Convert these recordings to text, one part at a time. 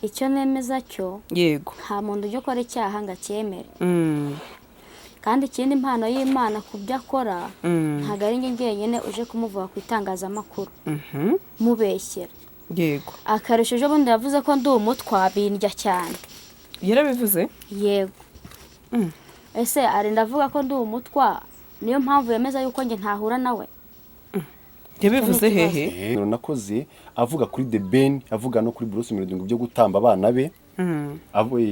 icyo nemeza cyo yego nta muntu ujya ukora icyaha ngo acyemere kandi ikindi impano y'Imana ku byo akora ntabwo ari njye njyenyine uje kumuvuga ku itangazamakuru mubeshyera yego akarusho ejo bundi yavuze ko ndi umutwa bindya cyane yarabivuze yego ese arinda avuga ko ndi umutwa niyo mpamvu yemeza yuko njye ntahura nawe yabivuze hehe nakoze avuga kuri The Ben avuga no kuri Bruce Melody byo gutamba abana be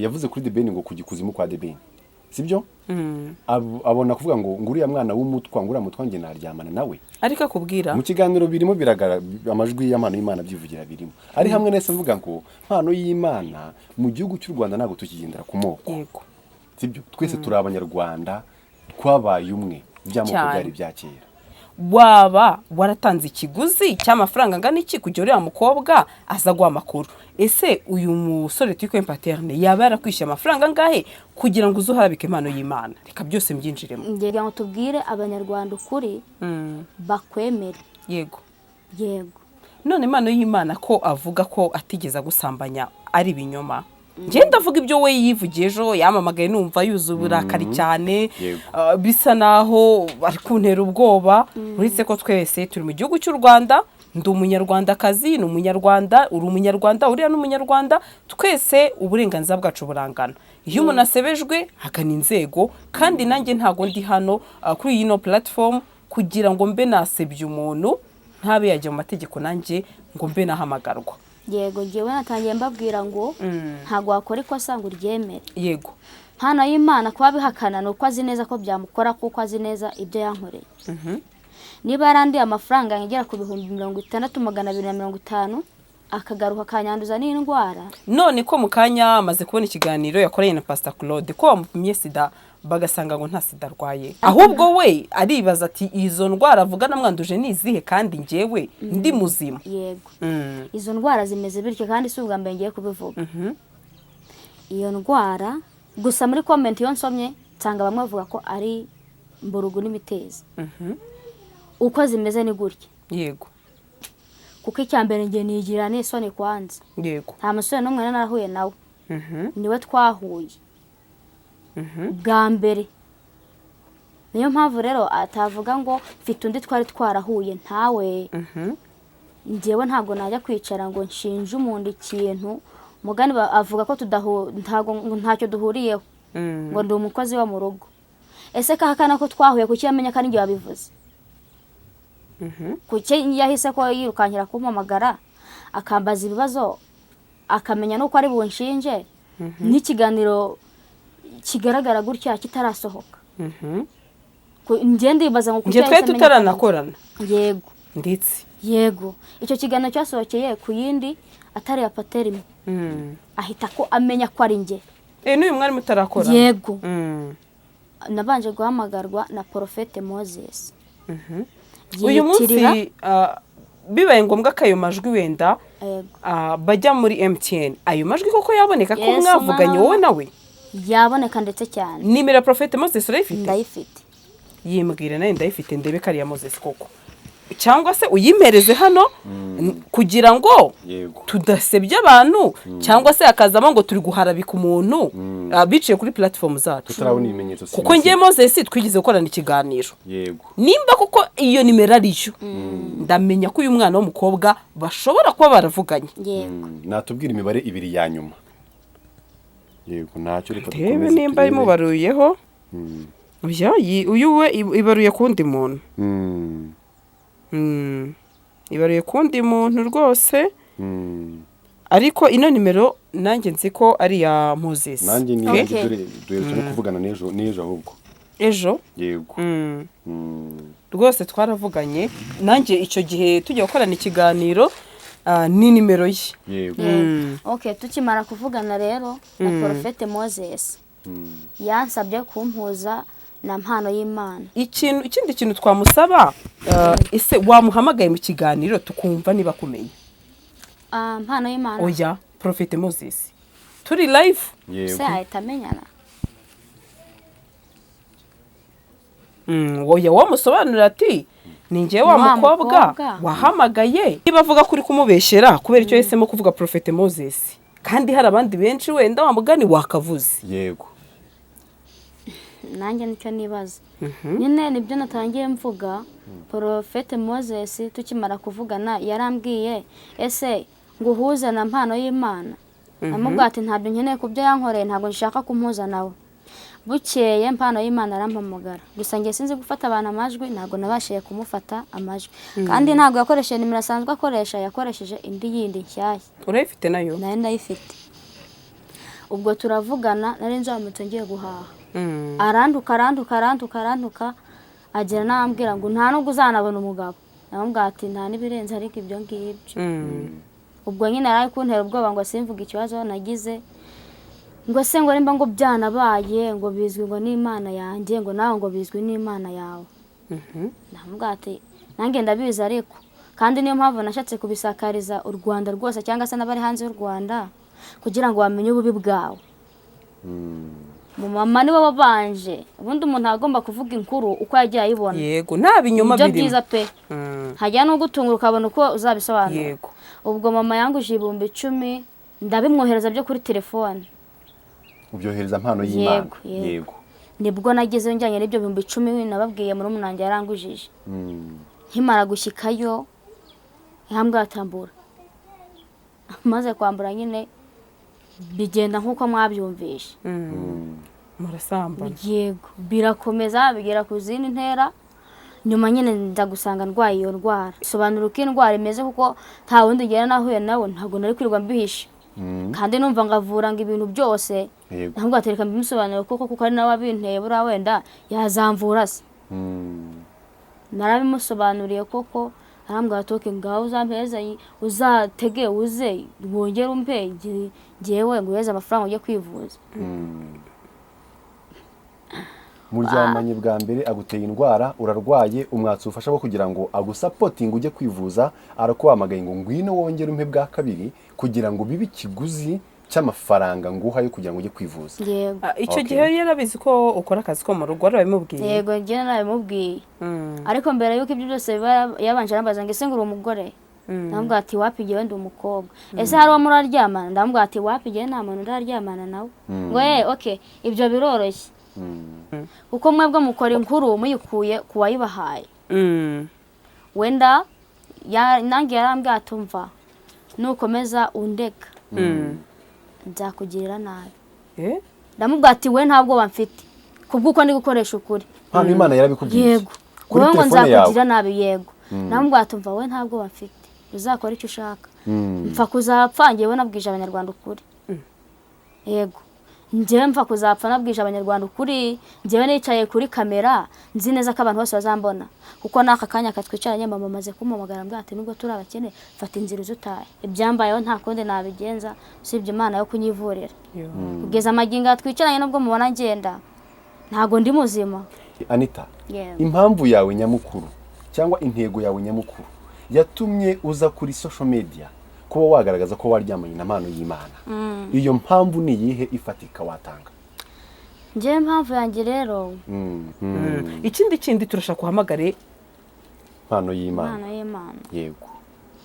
yavuze kuri The Ben ngo kugikuzimu kwa The Ben sibyo abona kuvuga ngo nguriya mwana w'umutwa nguriya mutwa nge naryamana nawe ariko akubwira mu kiganiro birimo biragara amajwi y'amano y'Imana byivugira birimo ari hamwe nese mvuga ngo mpano y'Imana mu gihugu cy'u Rwanda ntago tukigendera ku moko yego sibyo twese turi abanyarwanda twabaye umwe by'amoko byari bya kera waba waratanze ikiguzi cy'amafaranga angana iki kugira uriya mukobwa aza guha amakuru ese uyu musore turi paterne yaba yarakwishyuye amafaranga angahe kugira ngo uzuharabike impano y'Imana reka byose mbyinjiremo ngira ngo tubwire abanyarwanda ukuri bakwemere yego yego none impano y'Imana ko avuga ko atigeze gusambanya ari binyoma ngenda avuga ibyo we yivugiye ejo yamamagaye numva yuzuye uburakari cyane bisa naho ari kuntera ubwoba uretse ko twese turi mu gihugu cy'u Rwanda ndi umunyarwandakazi ni umunyarwanda uri umunyarwanda uriya n'umunyarwanda twese uburenganzira bwacu burangana iyo umuntu asebejwe hagana inzego kandi nanjye ntago ndi hano kuri iyi no platform kugira ngo mbe nasebye umuntu ntabe yajya mu mategeko nanjye ngo mbe nahamagarwa yego ngewe natangiye mbabwira ngo ntago wakora ikosa ngo uryemere yego mpano y'Imana kuba bihakana nuko azi neza ko byamukora kuko azi neza ibyo yankoreye niba yarandiye amafaranga ngera ku 6,250 akagaruka kanyanduza n'indwara none ko mu kanya amaze kubona ikiganiro yakoreye na Pastor Claude ko bamupimye sida bagasanga ngo nta sida arwaye ahubwo we aribaza ati izo ndwara avuga namwanduje nizihe kandi ngewe ndi muzima yego izo ndwara zimeze bityo kandi si ubwa mbere ngiye kubivuga iyo ndwara gusa muri comment yo nsomye nsanga bamwe bavuga ko ari mburugu n'imitezi uko zimeze ni gutya yego kuko icyambere ngiye nigira n'isoni kwanza yego nta musore n'umwe narahuye nawe niwe twahuye bwa mbere niyo mpamvu rero atavuga ngo mfite undi twari twarahuye ntawe ngewe ntabwo najya kwicara ngo nshinje umuntu ikintu mugani avuga ko ntacyo duhuriyeho ngo ndi umukozi wo mu rugo ese kahakana ko twahuye kuki yamenya ko ari njye wabivuze kuki yahise ko yirukankira kumpamagara akambaza ibibazo akamenya nuko ari bunshinje n'ikiganiro kigaragara gutya kitarasohoka ngende yibaza ngo kuki twe tutaranakorana yego nditse yego icyo kiganiro cyasohokeye ku yindi atari ya paterime ahita ko amenya ko ari njye n'uyu mwari mutarakorana yego nabanje guhamagarwa na Prophete Moses uyu munsi bibaye ngombwa ko ayo majwi wenda bajya muri MTN ayo majwi koko yaboneka ko mwavuganye wowe nawe yaboneka ndetse cyane nimero Prophete Moses urayifite ndayifite yimbwira nayo ndayifite ndebe kariya Moses koko cyangwa se uyimpereze hano kugira ngo tudasebye abantu cyangwa se akazamo ngo turi guharabika umuntu biciye kuri platform zacu kuko ngiye Moses twigize gukorana ikiganiro yego nimba kuko iyo nimero ariyo ndamenya ko uyu mwana w'umukobwa bashobora kuba baravuganye yego natubwira imibare ibiri ya nyuma yego ntacyo reka dukomeze nimba imubaruyeho uyu we ibaruye kundi muntu ibaruye kundi muntu rwose ariko ino nimero nanjye nzi ko ari ya Moses nanjye ni dore kuvugana n'ejo ahubwo ejo yego rwose twaravuganye nanjye icyo gihe tujya gukorana ikiganiro ni nimero ye yego tukimara kuvugana rero na Prophete Moses yansabye kumpuza na mpano y'Imana ikindi kintu twamusaba ese wamuhamagaye mu kiganiro tukumva niba kumenya mpano y'Imana oya Prophete Moses turi live se ahita amenyana oya wamusobanurira ati ni njyewe wa mukobwa wahamagaye niba avuga kuri kumubeshyera kubera icyo yahisemo kuvuga Prophet Moses kandi hari abandi benshi wenda wa mugani wakavuze. Yego. Nanjye nicyo nibaza. Nyine nibyo natangiye mvuga. Prophet Moses tukimara kuvugana yarambwiye ese nguhuze na mpano y'Imana. Namubwira ati ntabyo nkeneye kubyo yankoreye, ntabwo nshaka kumpuza nawe. Bukeye mpano y'Imana arampamagara. Gusa ngiye sinzi gufata abantu amajwi, ntabwo nabashije kumufata amajwi. Kandi ntabwo yakoresheje nimero asanzwe akoresha, yakoresheje indi yindi nshyashya. Urayifite nayo? Nayo ndayifite. Ubwo turavugana nari nzamutse ngiye guhaha. Aranduka agera nambwira ngo nta nubwo uzanabona umugabo. Namubwira ati nta nibirenze ariko ibyo ngibyo. Ubwo nyine araye kuntera ubwoba ngo simvuga ikibazo nagize. Ngo se ngo nimba ngo byanabaye ngo bizwi ngo n'Imana yanjye ngo nawe ngo bizwi n'Imana yawe. Namubwira ati nange ndabizi ariko kandi niyo mpamvu nashatse kubisakariza u Rwanda rwose cyangwa se n'abari hanze y'u Rwanda kugira ngo bamenye ububi bwawe. Mu mama nibo babanje ubundi umuntu agomba kuvuga inkuru uko yagiye ayibona. Yego nta binyoma birimo. birimo. Byiza pe. Hajya no gutungura ukabona uko uzabisobanura. Yego. Ubwo mama yanguje 10,000 ndabimwohereza byo kuri telefone. Ubyohereza mpano y'Imana. Yego. Nibwo nageze njyanye n'ibyo 10,000 nababwiye muri umunange yarangujije. Nkimara gushyikayo ihambwa atambura. Maze kwambura nyine bigenda nkuko mwabyumvishe. Murasamba. Yego, birakomeza bigera ku zindi ntera. Nyuma nyine ndagusanga ndwaye iyo ndwara. Sobanura uko indwara imeze kuko nta wundi ngera nahuye nawe ntabwo nari kwirirwa mbihisha. Kandi numva ngavura ngo ibintu byose. Ntabwo atereka mbimusobanura kuko ari nawe abinteye bura wenda yazamvura se. Narabimusobanuriye koko arambwira atoke ngaho uzampeza uzatege uze wongere umpe ngewe ngo yeze amafaranga ujye kwivuza. Muryamanye bwa mbere aguteye indwara urarwaye umwatsi ufasha bwo kugira ngo agusapotinga ujye kwivuza arakuhamagaye ngo ngwino wongere umpe bwa kabiri kugira ngo bibe ikiguzi cy'amafaranga nguhaye kugira ngo ujye kwivuza. Yego. Icyo gihe yarabizi ko ukora akazi ko mu rugo arabimubwiye. Yego ngiye narabimubwiye. Ariko mbere yuko ibyo byose yabanje arambaza ngo ese ngura umugore. Ndamubwira ati wapigiye ndi umukobwa. Ese hari uwo muraryamana? Ndamubwira ati wapigiye nta muntu ndaryamana nawe. Ngo okay ibyo biroroshye. Kuko mwebwe mukora inkuru muyikuye kuwayibahaye. Wenda nange yarambwira atumva nukomeza undeka. Nzakugirira nabi. Ndamubwira ati we ntabwo bamfite kubwuko ndi gukoresha ukuri. Hano Imana yarabikubwiye. Yego. Kuri telefone yawe nzakugirira nabi yego. Ndamubwira atumva we ntabwo bamfite. Uzakora icyo ushaka. Mfa kuzapfa ngewe nabwije abanyarwanda ukuri. Yego. Ngewe mfa kuzapfa nabwije abanyarwanda ukuri. Ngewe nicaye kuri kamera nzi neza ko abantu bose bazambona. Kuko naka kanya katwicaranye mama maze kumumagara mbwa ati nubwo turi abakene fata inzira uzutaye. Ibyambayeho nta kundi nabigenza usibye Imana yo kunyivurira. Kugeza amaginga twicaranye nubwo mubona ngenda ntago ndi muzima. Anita, impamvu yawe nyamukuru cyangwa intego yawe nyamukuru yatumye uza kuri social media kuba wagaragaza ko waryamanye na mpano y'Imana. Iyo mpamvu ni yihe ifatika watanga? Nje mpamvu yanjye rero. Ikindi turashaka kuhamagare mpano y'Imana. Mpano y'Imana. Yego.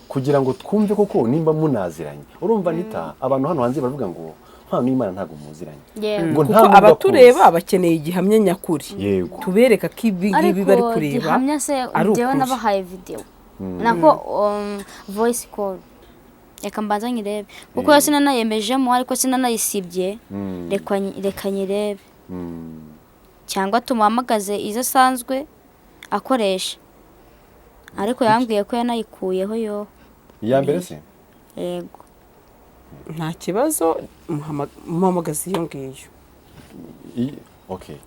Kugira ngo twumve koko nimba munaziranye. Urumva Anita abantu hano hanze bavuga ngo mpano y'Imana ntago muziranye. Ngo kuko abatureba bakeneye igihamya nyakuri. Yego. Tubereka ko ibi ngibi bari kureba. Ariko gihamya se njyewe nabahaye video. Nako voice call. Reka mbanza nyirebe kuko yose nanayemejemo ariko sinanayisibye reka nyirebe cyangwa tumuhamagaze izo asanzwe akoresha ariko yambwiye ko yanayikuyeho yo iya mbere se. Yego nta kibazo muhamagaze iyo ngiyo. Okay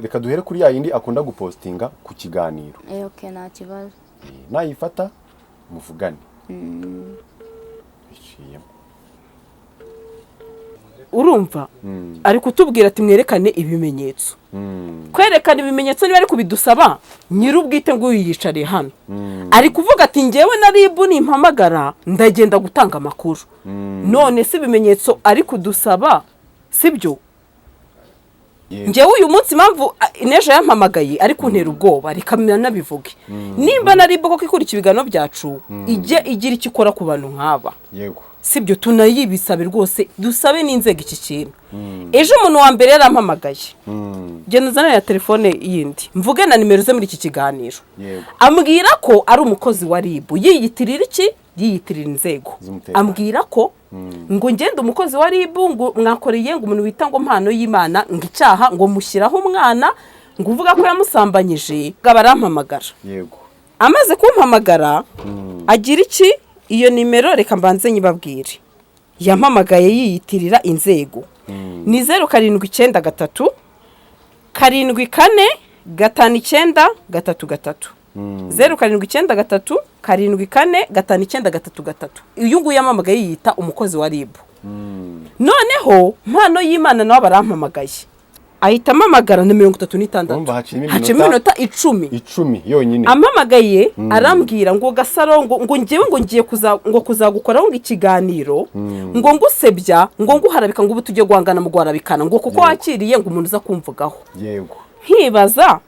reka duhere kuri ya yindi akunda gupostinga ku kiganiro. Okay nta kibazo nayifata muvugane. Urumva ari kutubwira ati mwerekane ibimenyetso. Kwerekana ibimenyetso niba ari kubidusaba nyirubwite ngo yiyicare hano. Ari kuvuga ati ngewe na RIB nimpamagara ndagenda gutanga amakuru. None si ibimenyetso ari kudusaba sibyo. njyewe uyu munsi impamvu n'ejo yampamagaye ari kuntera ubwoba reka nabivuge nimba nari bwo ko ikurikira ibiganiro byacu ijye igira icyo ikora ku bantu nk'aba yego sibyo tunayibisabe rwose dusabe n'inzego iki kintu ejo umuntu wa mbere yarampamagaye genda uzane ya telefone yindi mvuge na nimero ze muri iki kiganiro ambwira ko ari umukozi wa RIB yiyitirira iki yiyitirira inzego ambwira ko ngo ngende umukozi wa RIB ngo mwakoreye ngo umuntu wita ngo mpano y'Imana ngo icyaha ngo mushyiraho umwana ngo uvuga ko yamusambanyije barampamagara yego amaze kumpamagara agira iki iyo nimero reka mbanze nyibabwire yampamagaye yiyitirira inzego ni 0793 74 59 0793 74 59 uyu nguyu yampamagaye yiyita umukozi wa RIB noneho mpano y'Imana nawe barampamagaye ahita amamagara na 36 haca iminota 10 yonyine amamagaye arambwira ngo Gasaro ngo ngewe ngo ngiye kuzagukoraho ngo ikiganiro ngo ngusebya ngo nguharabika ngo ubu tujye guhangana mu gwarabikana ngo kuko wakiriye ngo umuntu uza kumvugaho yego nkibaza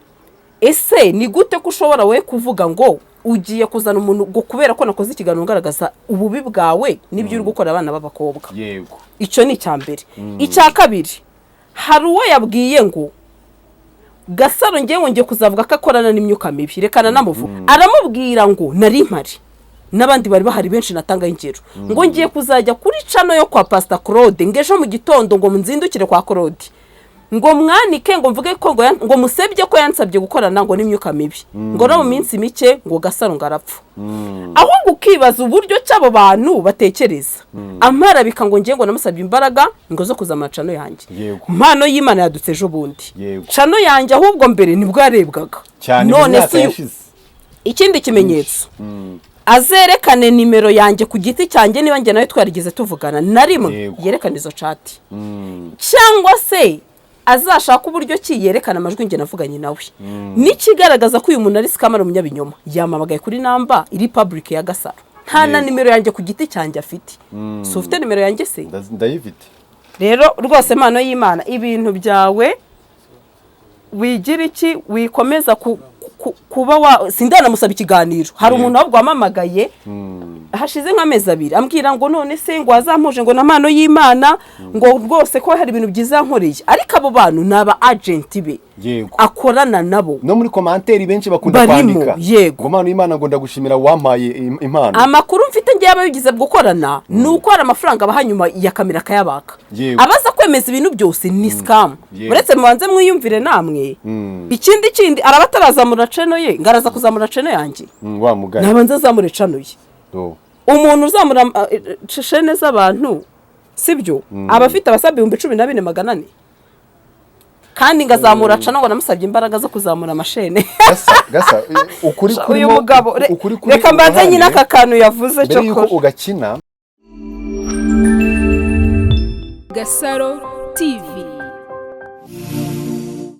ese ni gute ko ushobora we kuvuga ngo ugiye kuzana umuntu ngo kubera ko nakoze ikiganiro ngaragaza ububi bwawe n'ibyo uri gukora abana b'abakobwa yego icyo ni icyambere icya kabiri hari uwo yabwiye ngo Gasaro ngewe ngiye kuzavuga ko akorana n'imyuka mibi rekana namuvuga aramubwira ngo nari mpari n'abandi bari bahari benshi natanga ingero ngo ngiye kuzajya kuri channel yo kwa Pastor Claude ngejo mu gitondo ngo munzindukire kwa Claude ngo mwanike ngo mvuge ko ngo musebye ko yansabye gukorana ngo n'imyuka mibi ngo no mu minsi mike ngo Gasaro ngarapfa aho gukibaza uburyo cy'abo bantu batekereza amara bikango ngiye ngo namusabye imbaraga ngo zo kuzamacano yanjye mpano y'Imana yadutse ejo bundi cano yanjye ahubwo mbere nibwo yarebwaga none si ikindi kimenyetso azerekane nimero yanjye ku giti cyanjye niba njye nawe twarigize tuvugana na rimwe yerekana izo chat cyangwa se azashaka uburyo ki yerekana amajwi nge navuganye nawe nikigaragaza ko uyu muntu ari scammer umunyabinyoma yamamagaye kuri namba iri public ya Gasaro nta na nimero yanjye ku giti cyanjye afite so ufite nimero yanjye se ndayifite rero rwose mpano y'Imana ibintu byawe wigira iki wikomeza kuba sindana musaba ikiganiro hari umuntu wabwo wamamagaye hashize nk'amezi 2 ambwira ngo none se ngo azampuje ngo na mpano y'Imana ngo rwose ko hari ibintu byiza nkoreye ariko abo bantu naba agent be akorana nabo no muri commentaire benshi bakunda kwandika ngo mpano y'Imana ngo ndagushimira wampaye impano amakuru mfite ngiye abayigize gukorana nuko hari amafaranga abahanyuma ya kamera kayabaka abaza kwemeza ibintu byose ni scam uretse mubanze mwiyumvire namwe ikindi arabataraza channel ye ngaraza kuzamura channel yanjye wa mugani nabanza zamure channel ye umuntu uzamura channel z'abantu sibyo abafite abasabye 12400 kandi ngazamura channel ngo namusabye imbaraga zo kuzamura amashene gasa ukuri kuri uyu mugabo reka mbanze nyina aka kantu yavuze cyo ko ugakina Gasaro TV.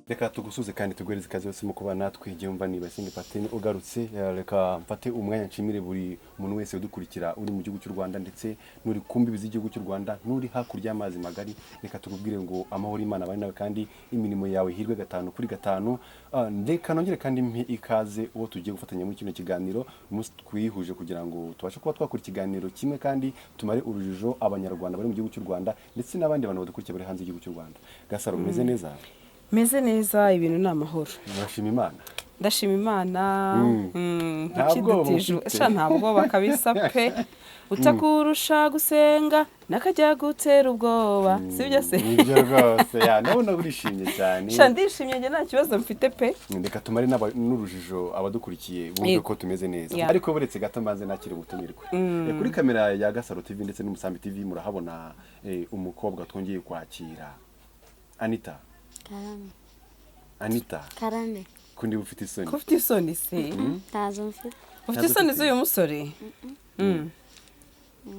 Reka tugusuze kandi tugwereze kazi yose mu kuba natwe igiyumva niba singi pateni ugarutse reka mfate umwanya nshimire buri umuntu wese udukurikira uri mu gihugu cy'u Rwanda ndetse nuri kumbibi z'igihugu cy'u Rwanda nuri hakurya y'amazi magari reka tugubwire ngo amahoro y'Imana bari nawe kandi imirimo yawe hirwe 5 kuri 5 ndeka nongere kandi mpe ikaze uwo tugiye gufatanya muri kino kiganiro umunsi twihuje kugira ngo tubashe kuba twakora ikiganiro kimwe kandi tumare urujijo abanyarwanda bari mu gihugu cy'u Rwanda ndetse n'abandi bantu badukurikiye bari hanze y'igihugu cy'u Rwanda. Gasaro meze neza meze neza ibintu n'amahoro ndashima Imana ndashima Imana ntabwo bakabisa pe utakurusha gusenga nakajya gutera ubwoba sibyo se nibyo rwose ya nabona urishimye cyane ndishimye nge nta kibazo mfite pe ndeka tumare n'urujijo abadukurikiye bumve ko tumeze neza ariko buretse gato maze nakiri gutumirwe kuri kamera ya Gasaro TV ndetse n'Umusambi TV murahabona umukobwa twongeye kwakira Anita Karame. Anita. Karame. Kundi ufite isoni. Ufite isoni se? Tazo mfite. Ufite isoni z'uyu musore?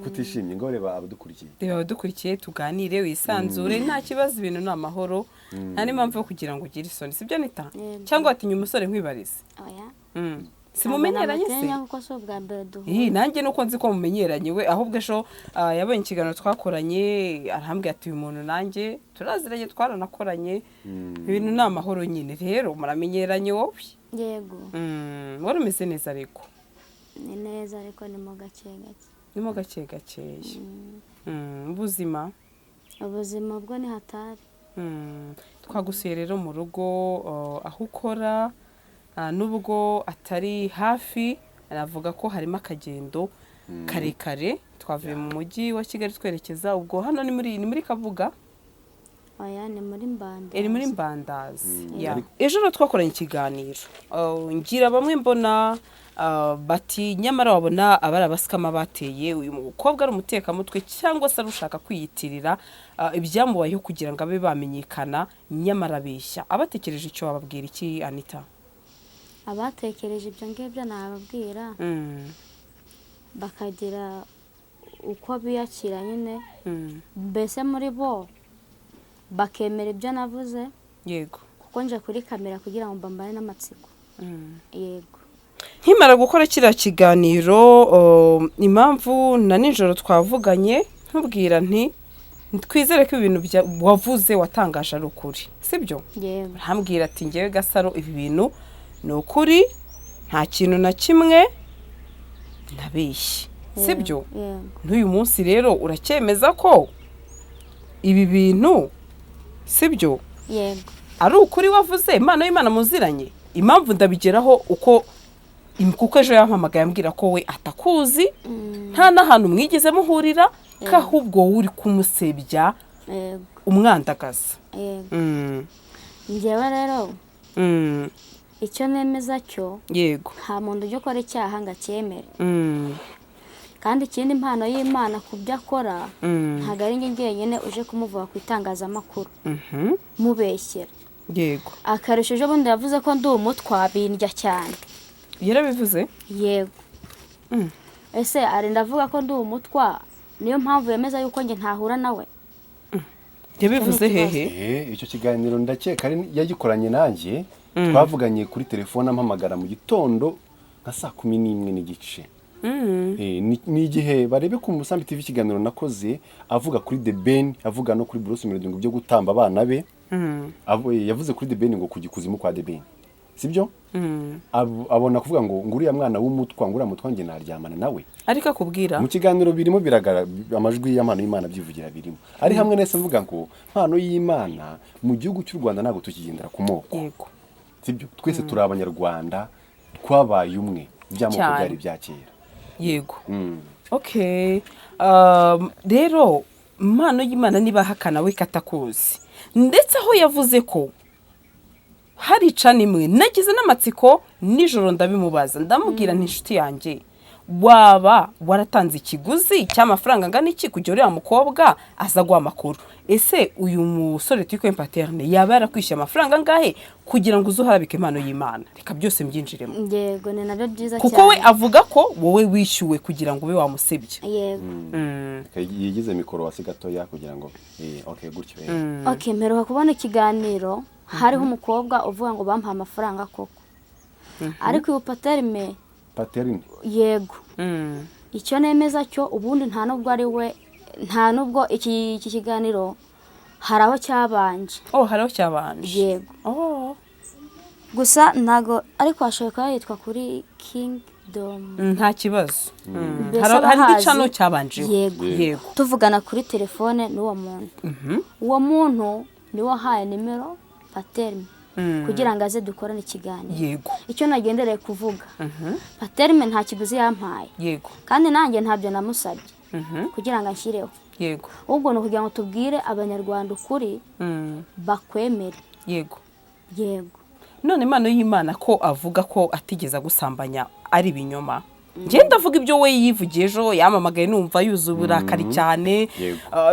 Kutishimye ngo reba abadukurikiye. Reba abadukurikiye tuganire wisanzure nta kibazo ibintu n'amahoro. Nta n'impamvu yo kugira ngo ugire isoni. Sibyo Anita? Cyangwa atinya umusore nkwibarize? Oya. simumenyeranye se Namutinya kuko si ubwa mbere duhuye. iyi nanjye nuko nzi ko mumenyeranye we ahubwo ejo yabonye ikiganiro twakoranye arahambwira ati uyu muntu nanjye turaziranye twaranakoranye ibintu ni amahoro nyine rero muramenyeranye wowe Yego. wari umeze neza ariko Ni neza ariko ni mu gake gake. nimo gake gakeya ubuzima Ubuzima bwo ni hatari. twagusuye rero mu rugo aho ukora nubwo atari hafi aravuga ko harimo akagendo karekare twavuye mu mujyi wa Kigali twerekeza ubwo hano ni muri Kabuga Oya ni muri Mbanda. iri muri Mbandazi ejo rero twakoranye ikiganiro ngira bamwe mbona bati nyamara wabona abari abasikama bateye uyu mukobwa ari umutekamutwe cyangwa se arushaka kwiyitirira ibyamubayeho kugira ngo abe bamenyekana nyamara beshya abatekereje icyo bababwira iki Anita Abatekereje ibyo ngibyo nababwira bakagira uko biyakira nyine mbese muri bo bakemera ibyo navuze yego kuko nje kuri kamera kugira ngo mbambane n'amatsiko. Yego. nkimara gukora kiriya kiganiro impamvu na nijoro twavuganye nkubwira nti twizere ko ibintu wavuze watangaje ari ukuri sibyo Yego. arambwira ati ngewe Gasaro ibi bintu ni ukuri nta kintu na kimwe nabeshye sibyo Yego. n'uyu munsi rero uracyemeza ko ibi bintu sibyo Yego. ari ukuri wavuze Imana y'Imana muziranye impamvu ndabigeraho kuko ejo yampamagaye ambwira ko we atakuzi nta n'ahantu mwigeze muhurira ko ahubwo wowe uri kumusebya Yego. umwandagaza Yego. Njyewe rero icyo nemeza cyo yego nta muntu ujya ukora icyaha ngo acyemere. Kandi ikindi impano y'Imana ku byo akora ntabwo ari njye njyenyine uje kumuvuga ku itangazamakuru mubeshyera. yego Akarusho ejo bundi yavuze ko ndi umutwa bindya cyane. yarabivuze Yego. Ese arinda avuga ko ndi umutwa niyo mpamvu yemeza yuko njye ntahura nawe. yabivuze hehe icyo kiganiro ndakeka yagikoranye nanjye twavuganye kuri telefone ampamagara mu gitondo nka saa 11 n'igice. Ni igihe barebe ku Musambi TV ikiganiro nakoze avuga kuri The Ben avuga no kuri Bruce Melody ngo byo gutamba abana be yavuze kuri The Ben ngo kugikuzimu kwa The Ben sibyo abona kuvuga ngo nguriya mwana w'umutwa nguriya mutwa nge naryamana nawe ariko akubwira mu kiganiro birimo biragara amajwi y'amano y'Imana byivugira birimo ari hamwe nese mvuga ngo mpano y'Imana mu gihugu cy'u Rwanda nago tukigendera ku moko yego sibyo twese turi abanyarwanda twabaye umwe byamoko byari bya kera yego okay rero mpano y'Imana niba hakana we katakuzi ndetse aho yavuze ko hari cana imwe nagize n'amatsiko nijoro ndabimubaza ndamubwira nti inshuti yanjye waba waratanze ikiguzi cy'amafaranga angana iki kugira uriya mukobwa aza guha amakuru ese uyu musore turi paterne yaba yarakwishyuye amafaranga angahe kugira ngo uzuharabike impano y'Imana reka byose mbyinjiremo. Yego ni nabyo byiza cyane kuko we avuga ko wowe wishyuwe kugira ngo ube wamusebye. Yego. yigize mikoro wasi gatoya kugira ngo okay gutyo Okay mperuka kubona ikiganiro hariho umukobwa uvuga ngo bampaye amafaranga koko ariko uyu Paterme yego icyo nemeza cyo ubundi nta nubwo ari we nta nubwo iki kiganiro hari aho cyabanje hari aho cyabanje yego gusa ntago ariko ashoboka yitwa kuri Kingdom nta kibazo hari n'icano cyabanje yego tuvugana kuri telefone n'uwo muntu uwo muntu niwe wahaye nimero Paterme kugira ngo aze dukorane ikiganiro yego icyo nagendereye kuvuga Paterme nta kiguzi yampaye yego kandi nanjye ntabyo namusabye kugira ngo ashyireho yego ubwo no kugira ngo tubwire abanyarwanda ukuri bakwemere yego yego none impano y'Imana ko avuga ko atigeze gusambanya ari binyoma ngenda avuga ibyo we yivugiye ejo yamamagaye numva yuzuye uburakari cyane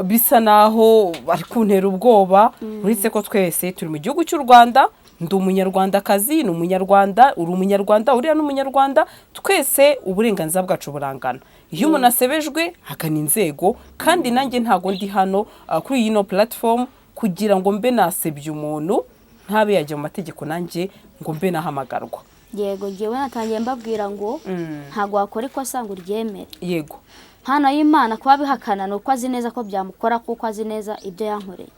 bisa naho ari kuntera ubwoba uretse ko twese turi mu gihugu cy'u Rwanda ndi umunyarwandakazi ni umunyarwanda uri umunyarwanda uriya n'umunyarwanda twese uburenganzira bwacu burangana iyo umuntu asebejwe hagana inzego kandi nanjye ntago ndi hano kuri iyi no platform kugira ngo mbe nasebye umuntu ntabe yajya mu mategeko nanjye ngo mbe nahamagarwa yego ngewe natangiye mbabwira ngo ntabwo wakora ikosa ngo uryemere. yego mpano y'Imana kuba bihakana ni uko azi neza ko byamukora kuko azi neza ibyo yankoreye.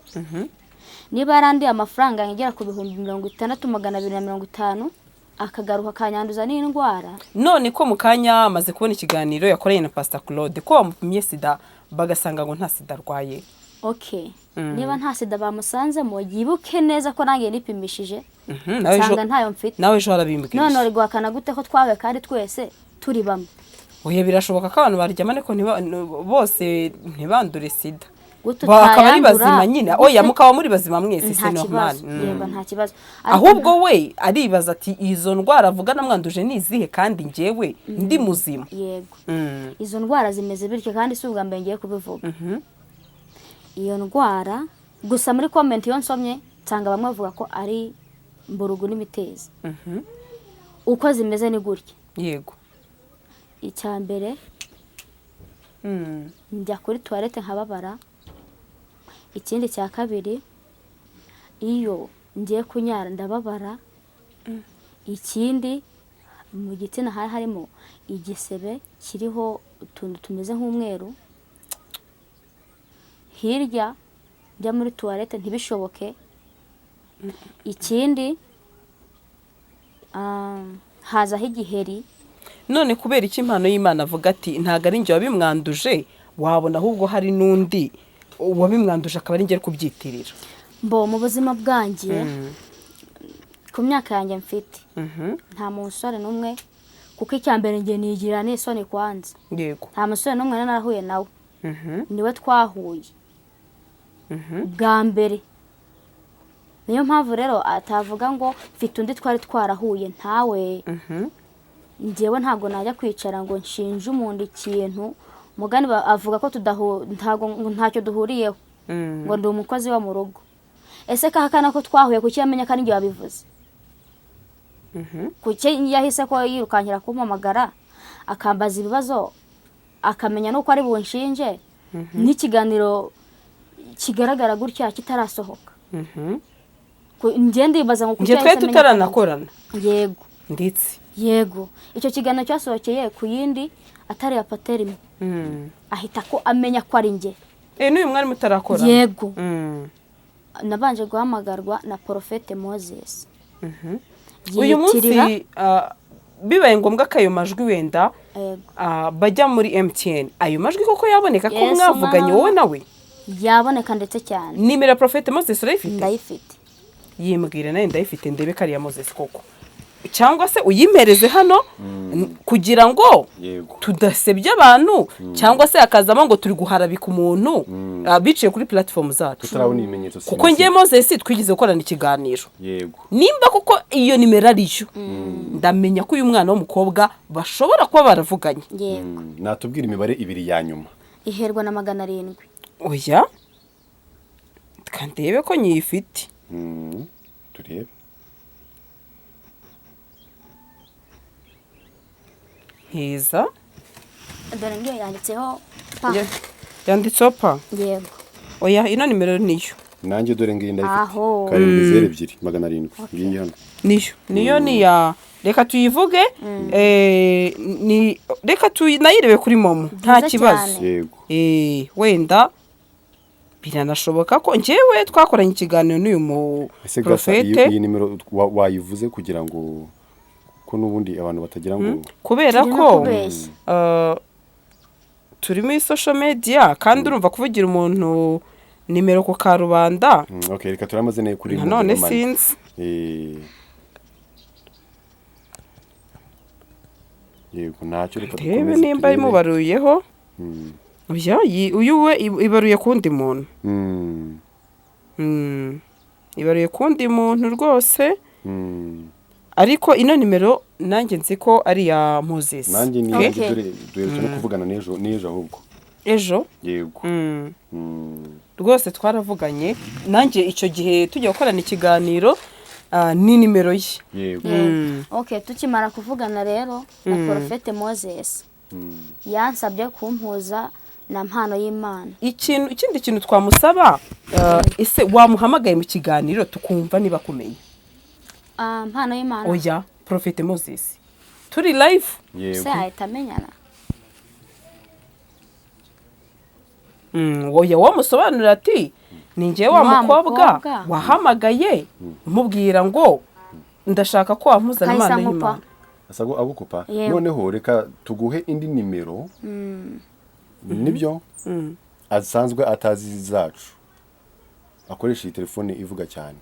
niba yarandiye amafaranga yagera ku bihumbi 6,250 akagaruka akanyanduza n'indwara. none ko mu kanya amaze kubona ikiganiro yakoreye na Pastor Claude ko bamupimye sida bagasanga ngo nta sida arwaye. Okay. niba nta sida bamusanzemo yibuke neza ko nange nipimishije nawe nsanga ntayo mfite. nawe ejo harabimbwira. none uri guhakana gute ko twawe kandi twese turi bamwe? oya birashoboka ko abantu baryamane ko bose ntibandure sida Gutu bakaba ari utayandura, bazima nyine. oya mukaba muri bazima mwese se nta normal. kibazo. Yego nta kibazo. ahubwo we aribaza ati izo ndwara avuga namwanduje ni izihe kandi njyewe ndi muzima. yego izo ndwara zimeze bityo kandi si ubwa mbere ngiye kubivuga. iyo ndwara gusa muri comment iyo nsomye nsanga bamwe bavuga ko ari mburugu n'imitezi. uko zimeze ni gutya. yego icya mbere njya kuri toilette nkababara. ikindi cya kabiri iyo ngiye kunyara ndababara. ikindi mu gitsina harimo igisebe kiriho utuntu tumeze nk'umweru. hirya njya muri toilette ntibishoboke. ikindi hazaho igiheri. none kubera iki impano y'Imana avuga ati ntago ari njye wabimwanduje wabona ahubwo hari n'undi wabimwanduje akaba ari njye kubyitirira. mbo mu buzima bwanjye ku myaka yanjye mfite nta musore n'umwe kuko icya mbere ngiye nigira n'isoni kwanza. yego nta musore n'umwe narahuye nawe. niwe twahuye bwa mbere. niyo mpamvu rero atavuga ngo mfite undi twari twarahuye ntawe. njyewe ntabwo najya kwicara ngo nshinje umuntu ikintu mugani avuga ko ntacyo duhuriyeho ngo ndi umukozi wo mu rugo. ese kahakana ko twahuye kuki yamenya ko ari njye wabivuze? kuki yahise ko yirukankira kumpamagara akambaza ibibazo akamenya nuko ari bunshinje n'ikiganiro kigaragara gutya kitarasohoka. njye ndibaza ngo njye twe tutaranakorana. yego ndetse yego icyo kiganiro cyasohokeye ku yindi atari ya paterime. ahita ko amenya ko ari njye. n'uyu mwari mutarakorana. yego nabanje guhamagarwa na Prophete Moses. uyu munsi bibaye ngombwa ko ayo majwi wenda bajya muri MTN ayo majwi koko yaboneka ko mwavuganye wowe nawe? yaboneka ndetse cyane. nimero ya Prophete Moses urayifite? ndayifite. yimbwira nawe ndayifite ndebe kariya Moses koko cyangwa se uyimpereze hano kugira ngo tudasebya abantu cyangwa se akazamo ngo turi guharabika umuntu biciye kuri platform zacu kuko ngiye Moses twigize gukorana ikiganiro. yego nimba kuko iyo nimero ariyo ndamenya ko uyu mwana w'umukobwa bashobora kuba baravuganye. yego natubwira imibare ibiri ya nyuma. iherwa na 700. oya kandebe ko nyifite. turebe heza dore ngiyo yanditseho pa. yanditseho pa. yego oya ino nimero niyo. nanjye dore ngiye ndayifite. aho 702 ngiye hano. niyo ni ya reka tuyivuge. reka tunayirebe kuri momo nta kibazo. yego wenda biranashoboka ko njyewe twakoranye ikiganiro n'uyu mu Prophete. iyi nimero wayivuze kugira ngo ko n'ubundi abantu batagira ngo kubera ko turi muri social media kandi urumva kuvugira umuntu nimero ku karubanda. okay reka turamaze nayo kuri none sinzi. yego ntacyo reka turebe nimba imubaruyeho. oya uyu we ibaruye kundi muntu. ibaruye kundi muntu rwose. ariko ino nimero nanjye nzi ko ari ya Moses. nanjye ni dore no kuvugana n'ejo ahubwo. ejo yego rwose twaravuganye nanjye icyo gihe tujya gukorana ikiganiro ni nimero ye. yego okay tukimara kuvugana rero na Prophete Moses yansabye kumpuza na mpano y'Imana. ikindi kintu twamusaba ese wamuhamagaye mu kiganiro tukumva niba kumenya. mpano y'Imana. oya Prophet Moses turi live se yego ahita amenyana wowe wamusobanurira ati ni njye wa Wa mukobwa mukobwa. wahamagaye umubwira ngo ndashaka ko wampuzana Kahise impano amupa. y'Imana asa agukupa Yego. noneho reka tuguhe indi nimero nibyo asanzwe atazi zacu akoresha iyi telefone ivuga cyane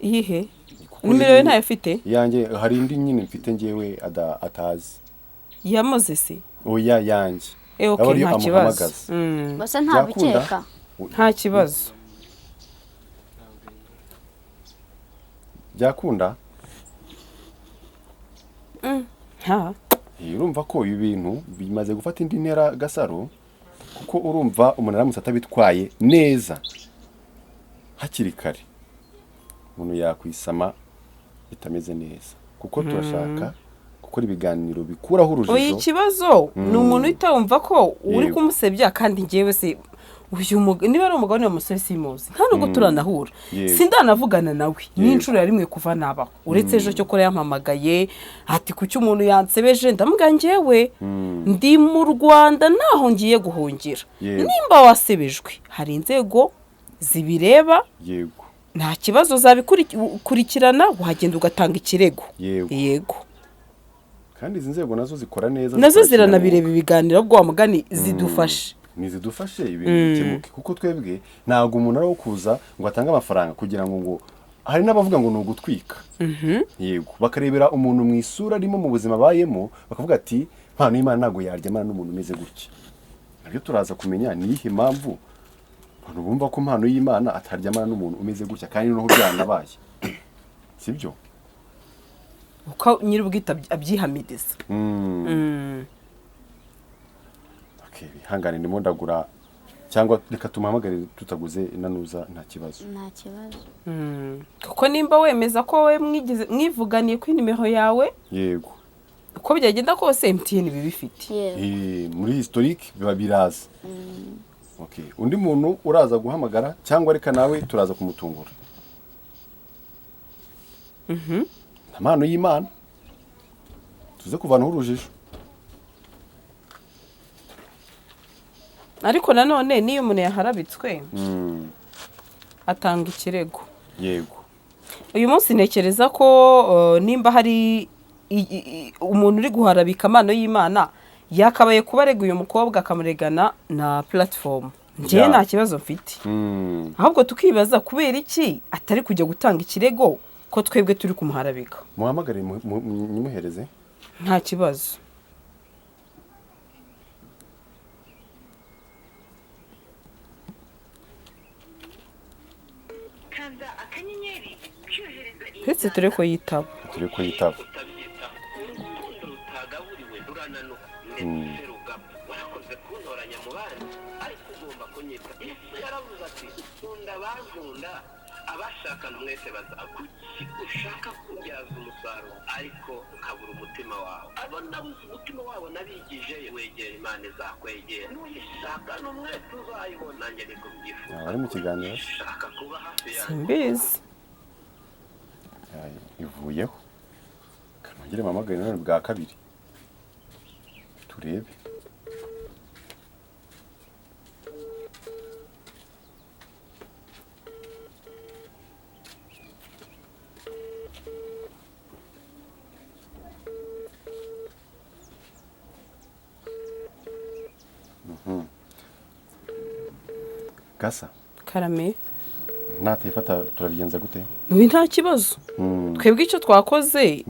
iyihe nimero ye ntayo afite yanjye hari indi nyine mfite njyewe atazi ya Moses oya yanjye okay, aba ariyo nta kibazo amuhamagaza bose ntabikeka Byakunda? nta kibazo byakunda ha urumva ko ibi bintu bimaze gufata indi ntera Gasaro kuko urumva umuntu aramutse atabitwaye neza hakiri kare umuntu yakwisama bitameze neza kuko turashaka gukora ibiganiro bikuraho oya urujijo ikibazo ni umuntu uhita wumva ko uri Yego. kumusebya kandi njyewe se niba ari umugabo niba umusore simuzi nta nubwo turanahura Yego. sindanavugana nawe n'inshuro ya rimwe kuva nabaho uretse ejo cyo kora yampamagaye ati kuki umuntu yansebeje ndamubwira njyewe ndi mu Rwanda naho ngiye guhungira Yego. nimba wasebejwe hari inzego zibireba yego nta kibazo zabikurikirana wagenda ugatanga ikirego Yego. yego kandi izi nzego nazo zikora neza nazo zikora ziranabireba kinyamwuga. ibiganiro bwo mugani zidufashe nizidufashe ibintu bikemuke kuko twebwe ntabwo umuntu ari wo kuza ngo atange amafaranga kugira ngo hari n'abavuga ngo ni ugutwika yego bakarebera umuntu mu isura arimo mu buzima abayemo bakavuga ati mpano y'Imana ntabwo yaryamana n'umuntu umeze gutya nabyo turaza kumenya ni iyihe mpamvu abantu bumva ko mpano y'Imana ataryamana n'umuntu umeze gutya kandi noneho byanabaye sibyo uko nyir'ubwite abyihamiriza okay bihangane ndimo ndagura cyangwa reka tumuhamagare tutaguze inanuza nta kibazo nta kibazo kuko nimba wemeza ko wowe mwivuganiye kuri nimero yawe yego uko byagenda kose MTN bibifite yego muri historique biba biraza okay undi muntu uraza guhamagara cyangwa reka nawe turaza kumutungura mpano y'Imana tuze kuvanaho urujijo ariko nanone niyo umuntu yaharabitswe atanga ikirego yego uyu munsi ntekereza ko nimba hari umuntu uri guharabika amano y'Imana yakabaye kuba arega uyu mukobwa akamuregana na platform njyewe nta kibazo mfite ahubwo tukibaza kubera iki atari kujya gutanga ikirego ko twebwe turi kumuharabika muhamagare nimuhereze nta kibazo ndetse turi ko yitaba turi ko yitaba urukundo rutagaburiwe rurananuka rugapfa warakoze kuntoranya mu bandi ariko ugomba kunyita Yesu yaravuze ati nkunda abankunda abashakana mwese kuki ushaka kubyaza umusaruro ariko ukabura umutima wawe abo nabuze umutima wabo nabigije wegera Imana izakwegera nuyishakana umwete uzayibona nanjye niko mbyifuza bari mu kiganiro shaka kuba hafi yawe simbizi ivuyeho kanongere mpamagare none bwa kabiri turebe Gasa karame natayifata turabigenza gute uyu nta kibazo twebwe icyo twakoze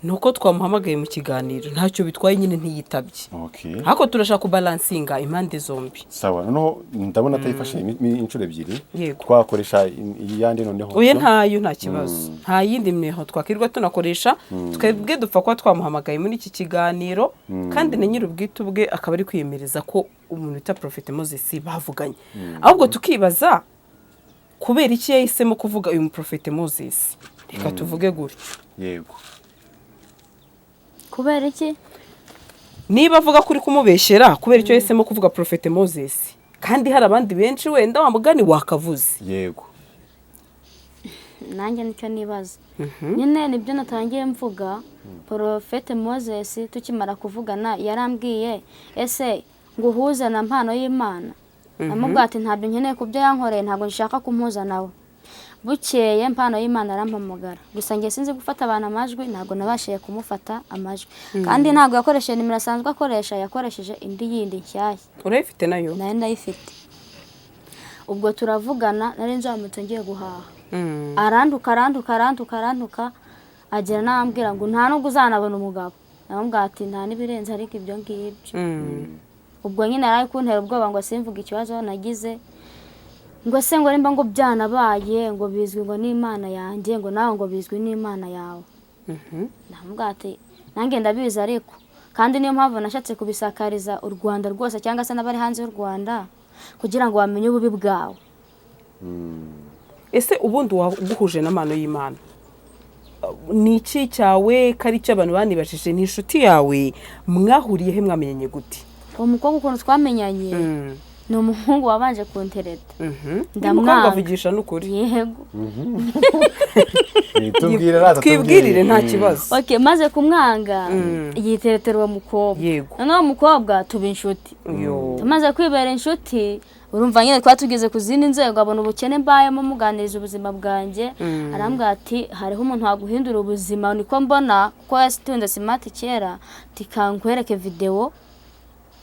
ni uko twamuhamagaye mu kiganiro ntacyo bitwaye nyine ntiyitabye okay ariko turashaka kubalansinga impande zombi sawa noneho ndabona atayifashe inshuro ebyiri Yego. twakoresha iyandi noneho uye ntayo nta kibazo nta yindi miho twakirwa tunakoresha twebwe dupfa kuba twamuhamagaye muri iki kiganiro kandi na nyir'ubwite ubwe akaba ari kwiyemereza ko umuntu wita Prophet Moses bavuganye ahubwo tukibaza kubera iki yahisemo kuvuga uyu Prophet Moses reka tuvuge gutyo yego kubera iki niba avuga kuri kumubeshyera kubera icyo yahisemo kuvuga Prophet Moses kandi hari abandi benshi wenda wamugani wakavuze yego nanjye nicyo nibaza nyine nibyo natangiye mvuga Porofete Moses tukimara kuvugana yarambwiye ese ngo uhuze na mpano y'Imana. Namubwira ati ntabyo nkeneye ku byo yankoreye, ntabwo nshaka kumpuza nawe. Bukeye mpano y'Imana arampamagara, gusa ngiye sinzi gufata abantu amajwi, ntabwo nabashije kumufata amajwi. Kandi ntabwo yakoresheje nimero asanzwe akoresha, yakoresheje indi yindi nshyashya. urayifite nayo? Nari ndayifite. Ubwo turavugana, nari nzamutse ngiye guhaha. Arantuka agera n'ambwira ngo nta nubwo uzanabona umugabo. Namubwira ati nta n'ibirenze ariko ibyo ngibyo. Ubwo nyine ari kuntera ubwoba ngo simvuga ikibazo nagize, ngo se ngo nimba ngo byanabaye ngo bizwi ngo n'Imana yanjye, ngo nawe ngo bizwi n'Imana yawe. Namubwira ati nanjye ndabizi ariko kandi niyo mpamvu nashatse kubisakariza u Rwanda rwose cyangwa se n'abari hanze y'u Rwanda kugira ngo bamenye ububi bwawe. Ese ubundi waguhuje na mpano y'Imana ni iki cyawe kari cy'abantu banibajije? Ni inshuti yawe, mwahuriye he, mwamenyanye gute? Uwo mukobwa ukuntu twamenyanye ni umuhungu wabanje kuntereta. Ndamwanga. Avugisha n'ukuri? Yego. Twibwirire nta kibazo. Okay, maze kumwanga yiteretera uwo mukobwa. Yego. Noneho umukobwa tuba inshuti. Tumaze kwibera inshuti, urumva nyine twatugeze ku zindi nzego, abona ubukene mbayemo muganiriza ubuzima bwanjye. Arambwira ati hariho umuntu waguhindura ubuzima, niko mbona ko yasitunze smart kera, tikankwereke video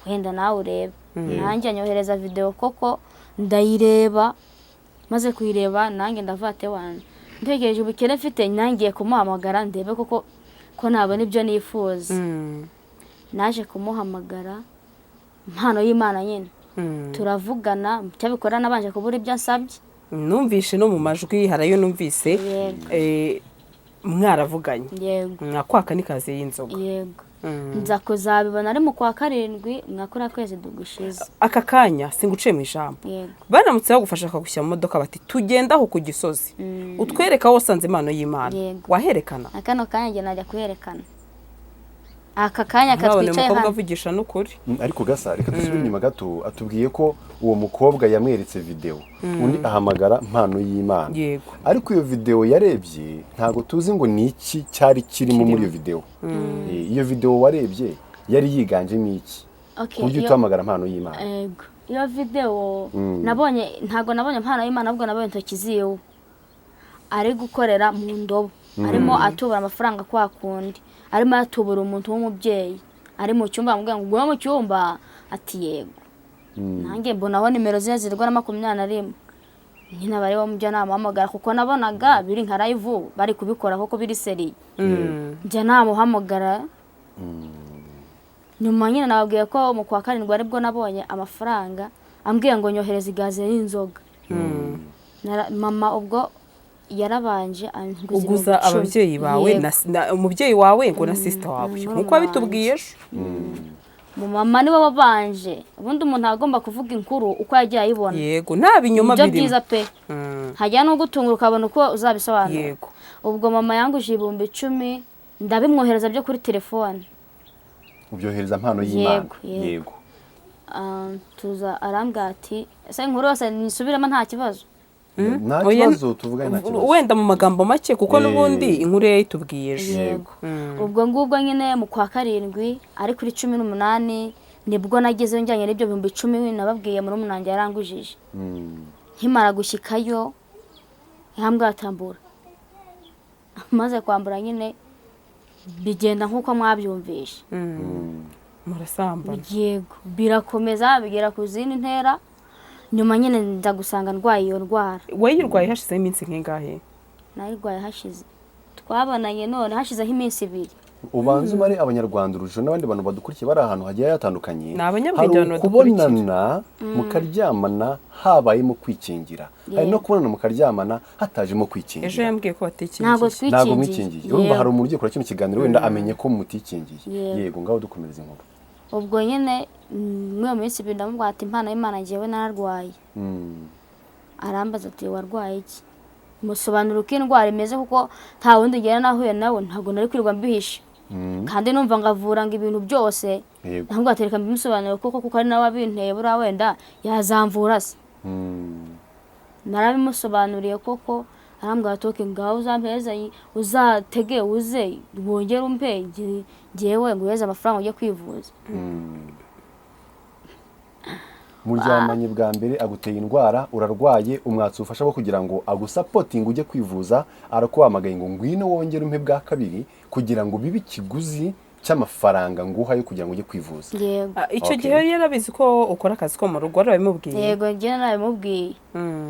wenda nawe urebe. Nanjye anyohereza video koko ndayireba, maze kuyireba nanjye ndavate wana ntegereje ubukene mfite, nangiye kumuhamagara ndebe koko ko nabona ibyo nifuza. Naje kumuhamagara mpano y'Imana nyine, turavugana cyabikora nabanje kubura ibyo ansabye. Numvishe no mu majwi harayo numvise mwaravuganye. Yego. Mwakwaka n'ikaze y'inzoga. Yego. Nza kuzabibona ari mu kwa 7 mwakora kwezi dugushize. Aka kanya singuciye mu ijambo. Yego. Baramutse bagufasha akagushyira mu modoka bati tugenda aho ku Gisozi, utwereka aho wasanze impano y'Imana, Yego. waherekana? Akano kanya nge najya kuyerekana. Aka kanya katwicaye umukobwa hano. avugisha n'ukuri. Ariko gasa reka dusubire inyuma gato, atubwiye ko uwo mukobwa yamweretse video, undi ahamagara mpano y'Imana. Yego. Ariko iyo video yarebye ntago tuzi ngo ni iki cyari kirimo muri iyo video. Iyo video warebye yari yiganjemo iki? Okay. Ujye utamagara mpano y'Imana. Yego. Iyo video nabonye, ntago nabonye mpano y'Imana, ahubwo nabonye intoki ziwe ari gukorera mu ndobo, arimo atubura amafaranga kwa kundi, arimo atubura umuntu w'umubyeyi, ari mu cyumba, amubwira ngo guma mu cyumba, ati yego. Nanjye mbonaho nimero zirwa na 21 nyine bari bo mujya namuhamagara, kuko nabonaga biri nka live bari kubikora koko biri seri. Njya namuhamagara. Nyuma nyine nababwiye ko mu kwa 7 aribwo nabonye amafaranga, ambwiye ngo nyohereza igaze y'inzoga. Mama ubwo yarabanje uguza ababyeyi bawe na umubyeyi wawe ngo na sister wawe, nkuko abitubwiye ejo. Mu mama niwe wabanje, ubundi umuntu agomba kuvuga inkuru uko yagiye ayibona. Yego, nta binyoma birimo. Byiza pe. Hajya no gutungura ukabona uko uzabisobanura. Yego. Ubwo mama yanguje 10,000 ndabimwohereza byo kuri telefone. Ubyohereza mpano y'Imana. Yego. Tuza arambwira ati ese inkuru yose nisubiremo nta kibazo. Nta kibazo tuvugana nta kibazo. Wenda mu magambo make kuko n'ubundi inkuru yayitubwiye ejo. Yego. Ubwo ngubwo nyine mu kwa 7 ari kuri 18 nibwo nagezeyo njyanye n'ibyo 10,000 nababwiye muri umunange yarangujije. Nkimara gushyikayo yambwa atambura. Maze kwambura nyine bigenda nkuko mwabyumvishe. Murasamba. Yego, birakomeza bigera ku zindi ntera. Nyuma nyine ndagusanga ndwaye iyo ndwara. Wayirwaye hashize iminsi nk'ingahe? Nayirwaye hashize. Twabonanye none hashizeho iminsi 2. Ubanze umare abanyarwanda urujo n'abandi bantu badukurikiye bari ahantu hagiye hatandukanye. N'abanyabwenge kubonana mukaryamana habayemo kwikingira. Hari no kubonana mukaryamana hatajemo kwikingira. Ejo yambwiye ko batikingiye. Ntabwo mwikingiye. Urumva hari umuntu ugiye kora kino kiganiro wenda amenye ko mutikingiye. Yego, ngaho dukomereza inkuru. Ubwo nyine mwe minsi 2 ndamubwira ati impano y'Imana ngiyewe nararwaye. Arambaza ati warwaye iki? Musobanura uko indwara imeze kuko nta wundi ngera nahuye nawe, ntabwo nari kwirirwa mbihisha. Kandi numva ngavura ngo ibintu byose. Ntabwo atereka mbimusobanura kuko ari nawe abinteye bura wenda yazamvura se. Narabimusobanuriye koko arambwira ati "Okay, ngaho uzampeza uzatege uze wongere umpe njyewe nguheze amafaranga ujye kwivuza." muryamanye bwa mbere aguteye indwara urarwaye umwatsi ufasha bwo kugira ngo agusapotinga ujye kwivuza arakuhamagaye ngo ngwino wongere umpe bwa kabiri kugira ngo bibe ikiguzi cy'amafaranga nguha yo kugira ngo ujye kwivuza. yego icyo gihe yari yarabizi ko ukora akazi ko mu rugo warabimubwiye? yego njye nabimubwiye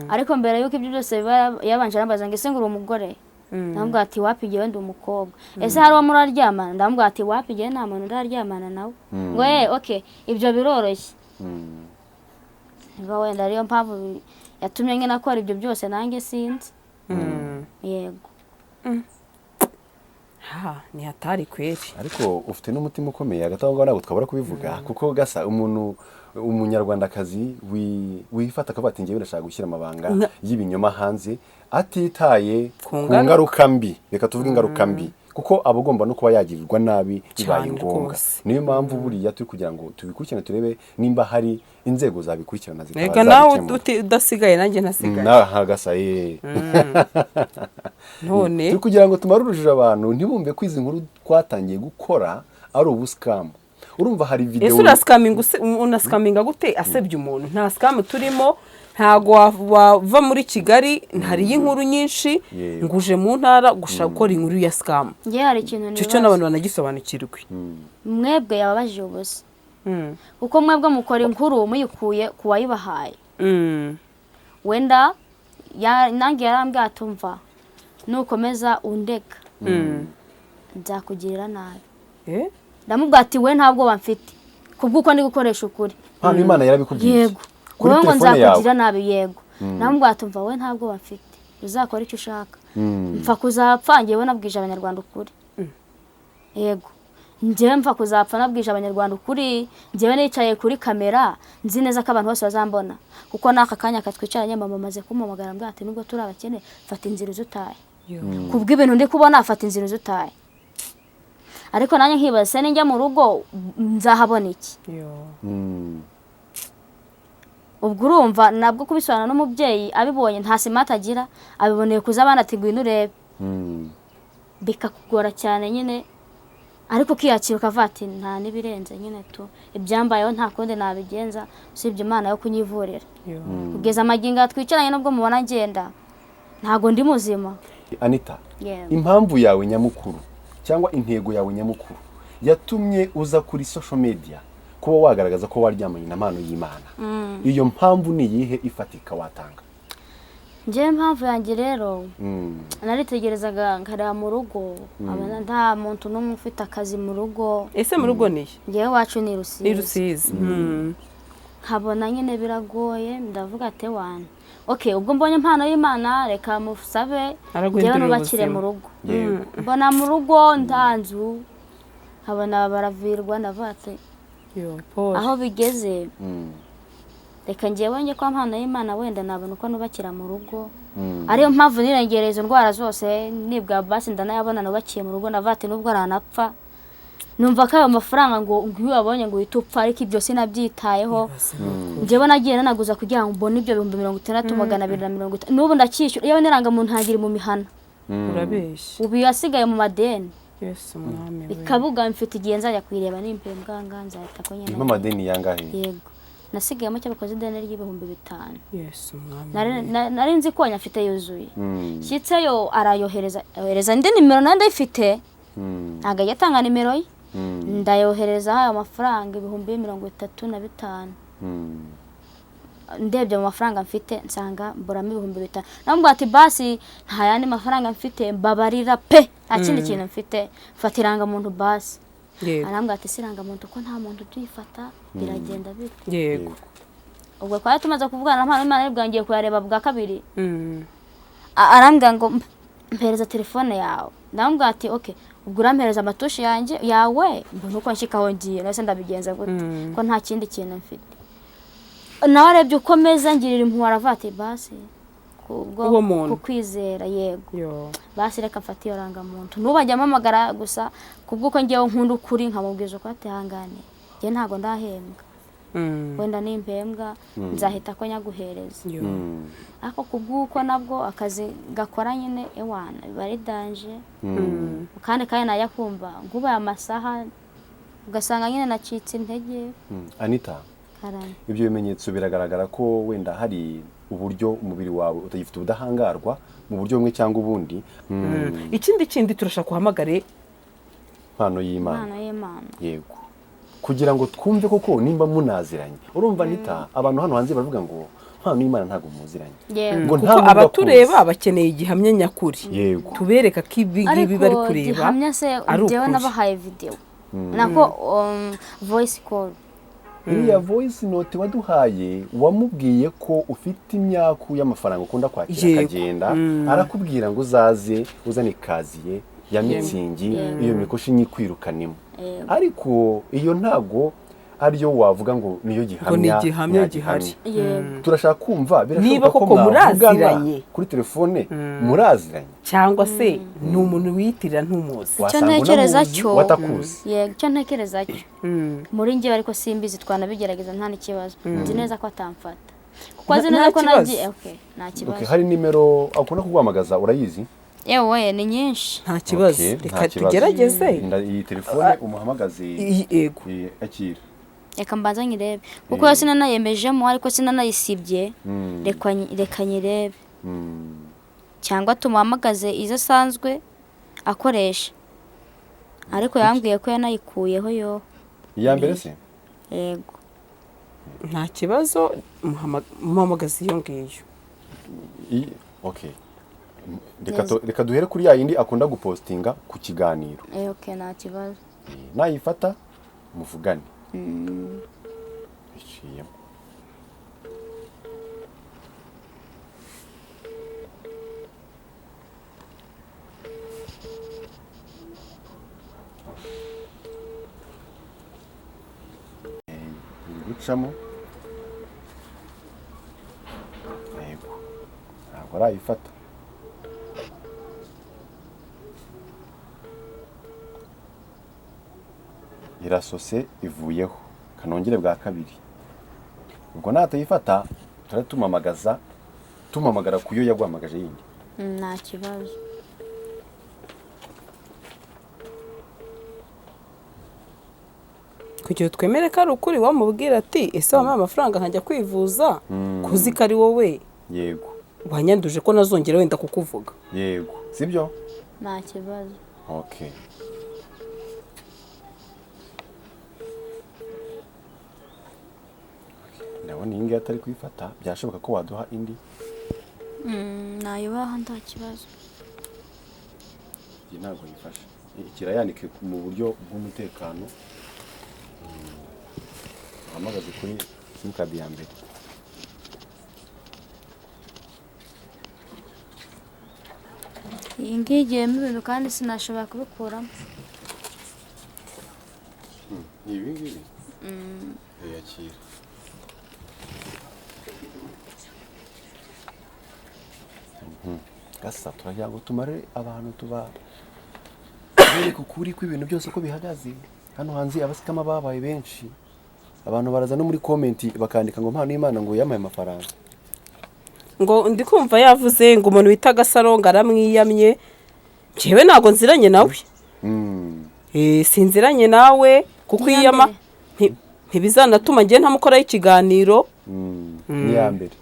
ariko mbere y'uko ibyo byose biba yabanje arambaza ngo ese ngura umugore ndamubwira ati wapigiye wenda umukobwa ese hari uwo muraryamana ndamubwira ati wapigiye nta muntu uraryamana nawe ngo okay ibyo biroroshye ngo wenda ariyo mpamvu yatumye nyine akora ibyo byose nanjye sinzi. yego ni hatari kweri ariko ufite n'umutima ukomeye hagati aho ngaho ntabwo twabura kubivuga kuko gasa umunyarwandakazi wifata akavuga ati njyewe ndashaka gushyira amabanga y'ibinyoma hanze atitaye ku ngaruka mbi. Reka tuvuge ingaruka mbi kuko aba agomba no kuba yagirirwa nabi bibaye ngombwa. Niyo mpamvu buriya turi kugira ngo tubikurikirane turebe nimba hari inzego zabikurikirana zikaba zabikemura. Nawe udasigaye nanjye ntasigaye. Hagasa none turi kugira ngo tumare urujijo abantu ntibumve ko izi nkuru twatangiye gukora ari ubuskamu. Urumva hari video ese unascaminga gute asebye umuntu? Nta scam turimo, ntago wava muri Kigali hari inkuru nyinshi nguje mu ntara gushaka gukora inkuru ya scam. ngiye hari ikintu nibaza cyo n'abantu banagisobanukirwe. mwebwe yababajije ubusa kuko mwebwe mukora inkuru muyikuye kuwayibahaye. wenda nange yarambwiye atumva nukomeza undeka nzakugirira nabi. ndamubwira ati we ntabwo bamfite kubwuko ndi gukoresha ukuri. hano Imana yarabikubwiye. yego ngo nzakugirira nabi. yego ndamubwira ati umva we ntabwo bamfite uzakora icyo ushaka mpfa kuzapfa njyewe nabwije abanyarwanda ukuri. yego njyewe mpfa kuzapfa nabwije abanyarwanda ukuri. njyewe nicaye kuri kamera nzi neza ko abantu bose bazambona kuko n'aka kanya katwicaranye mama maze kumumagara mbwa ati nubwo turi abakene fata inzira uzutaye kubw'ibintu ndi kubona afata inzira uzutaye. ariko nanjye nkibaza se ninjya mu rugo nzahabona iki? ubwo urumva nabwo kubisobanura n'umubyeyi abibonye nta simata agira abiboneye kuza abana ati ngwino urebe bikakugora cyane nyine ariko ukiyakira ukavuga ati nta n'ibirenze nyine tu ibyambayeho nta kundi nabigenza usibye Imana yo kunyivurira. kugeza amagingo twicaranye nubwo mubona ngenda ntago ndi muzima. Anita, impamvu yawe nyamukuru cyangwa intego yawe nyamukuru yatumye uza kuri social media kuba wagaragaza ko waryamanye na mpano y'Imana, iyo mpamvu ni iyihe ifatika watanga? Njye mpamvu yanjye rero naritegerezaga nkareba mu rugo abana nta muntu n'umwe ufite akazi mu rugo. Ese mu rugo ni njyewe wacu ni Rusizi. nkabona nyine biragoye ndavuga ati wana okay ubwo mbonye impano y'Imana reka musabe njyewe nubakire mu rugo. mbona mu rugo ndanzu nkabona baravirwa ndavuga ati aho bigeze reka njyewe njye kwa mpano y'Imana wenda nabona uko nubakira mu rugo. ariyo mpamvu nirengereye izo ndwara zose nibwa basi ndanayabona nubakiye mu rugo ndavuga ati nubwo aranapfa numva ko ayo mafaranga ngo wabonye ngo witupfa ariko ibyo sinabyitayeho. njyewe nagiye nanaguza kugira ngo mbone ibyo 6,250 n'ubu ndakishyura yewe niranga mu ntangiri mu mihana. urabeshya ubu yasigaye mu madeni. Yesu mwami we ikabuga mfite igihe nzajya kwireba n'impembwa nzahita ko nyine. Amadeni yangahe? yego nasigayemo cy'abakozi ideni ry'5,000. Yesu mwami nari nzi ko nyafite yuzuye. Shitseyo arayohereza indi nimero ndayifite ntago yatanga nimero ye ndayohereza ayo mafaranga 35,000. ndebye mu mafaranga mfite nsanga mburamo 5,000. nambwa ati basi nta yandi mafaranga mfite mbabarira pe nta kindi kintu mfite fatiranga muntu basi. arambwa ati siranga muntu ko nta muntu tuyifata biragenda bite. yego ubwo kwa tumaze kuvugana na mpano y'Imana bwangiye kuyareba bwa kabiri. arambwa ngo mpereza telefone yawe. ndambwa ati okay ubwo urampereza amatushi yanjye yawe mbona uko nshikaho ngiye nose ndabigenza gute ko nta kindi kintu mfite. nawe arebye ukomeza ngirira impuhwe aravati basi kubwo kukwizera. yego basi reka mfate iyo rangamuntu nubajya amamagara gusa kubwo ko ngiyeho nkunda ukuri nkamubwiza uko atihangane njye ntago ndahembwa. wenda n'impembwa nzahita ko nyaguhereza Yo. ariko kubw'uko nabwo akazi gakora nyine ewana biba ari danje kandi nayakumva ngubaye amasaha ugasanga nyine nacitse intege. Anita, karame ibyo bimenyetso biragaragara ko wenda hari uburyo umubiri wawe utagifite ubudahangarwa mu buryo bumwe cyangwa ubundi. ikindi turashaka guhamagare Impano y'Imana. Impano y'Imana. Yego, kugira ngo twumve koko nimba munaziranye. Urumva Anita, abantu hano hanze baravuga ngo impano y'Imana ntabwo muziranye. Yego. kuko abatureba bakeneye igihamya nyakuri. Yego. tubereka ko ibi ngibi bari kureba ariko gihamya se ari njyewe ukuri. nabahaye video nako voice call. Iriya voice note waduhaye wamubwiye ko ufite imyaku y'amafaranga ukunda kwakira Yego. akagenda arakubwira ngo uzaze uzane ikaziye ya mitsingi iyo mikoshi nyikwirukanimo. Ariko iyo ntago ariyo wavuga ngo niyo ngo ni gihamya igihamya gihari. turashaka kumva Niba birashoboka ko koko muraziranye. kuri telefone muraziranye cyangwa se ni umuntu wiyitirira ntumuzi. icyo ntekereza unamuzi, cyo watakuzi. yego icyo ntekereza cyo muri njye ariko simbizi twanabigerageza nta n'ikibazo nzi neza ko atamfata kuko azi neza ko nagiye nta kibazo. Hari nimero akunda kuguhamagaza urayizi? yewe ni nyinshi nta kibazo reka tugerageze. Iyi telefone umuhamagaze. Yego. Akira. reka mbanza nyirebe kuko yo sinanayemejemo ariko sinanayisibye reka nyirebe cyangwa tumuhamagaze izo asanzwe akoresha ariko yambwiye ko yanayikuyeho yo. Iya mbere se? Yego. nta kibazo muhamagaze iyo ngiyo. Okay. Reka duhere kuri ya yindi akunda gupostinga ku kiganiro. Okay, nta kibazo. Nayifata muvugane. Ishiyemo. Gucamo. Yego. Ntabwo arayifata. irasose ivuyeho kanongere bwa kabiri. Ubwo natayifata tumamagara kuyo yaguhamagaje yindi. Nta kibazo. kugira twemere ko ari ukuri wamubwira ati ese wampaye amafaranga nkajya kwivuza kuzi ko ari wowe. Yego. wanyanduje ko nazongera wenda kukuvuga. Yego, sibyo? Nta kibazo. Okay. Ndabona iyi ngiyi atari kuyifata byashoboka ko waduha indi. Nayubaha nta kibazo. Iyi ntabwo yifashe. Kirayanike mu buryo bw'umutekano. Hamagaze kuri simukadi ya mbere. Iyi ngiyi igiyemo ibintu kandi sinashobora kubikuramo. Ibi ngibi? Yakira. Gasa turagira ngo tumare abantu bereka ukuri kw'ibintu byose ko bihagaze. Hano hanze abasikama babaye benshi. Abantu baraza no muri komenti bakandika ngo impano y'Imana ngo yamaye amafaranga. Ngo ndi kumva yavuze ngo umuntu wita Gasaro ngaramwiyamye. Jewe ntago nziranye nawe. Sinziranye nawe kuko iyama ntibizanatuma ngiye ntamukoraho ikiganiro. Ni ya mbere.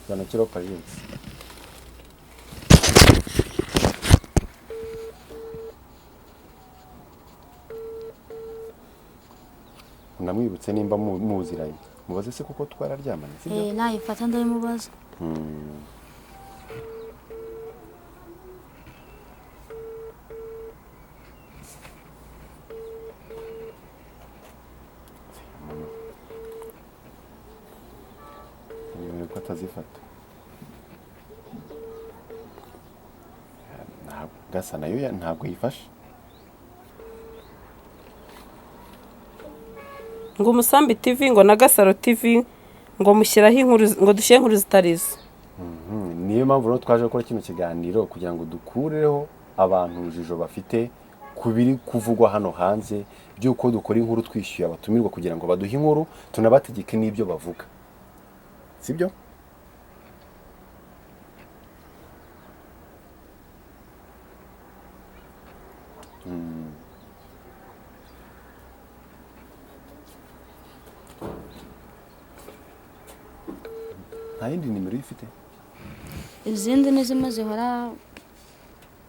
Bana kiro payensi. Unamwibutse nimba muziranye. Mubaze se kuko twararyamanye sibyo? Nayifata ndayimubaza. Niyo ko atazifata. Gasa nayo ntabwo yifashe. Ngo Umusambi TV ngo na Gasaro TV ngo mushyiraho inkuru ngo dushyire inkuru zitarizo. Niyo mpamvu rero twaje gukora kino kiganiro kugira ngo dukureho abantu urujijo bafite ku biri kuvugwa hano hanze by'uko dukora inkuru twishyuye abatumirwa kugira ngo baduhe inkuru tunabategeke n'ibyo bavuga, sibyo? Nta yindi nimero ifite? izindi ni zimwe zihora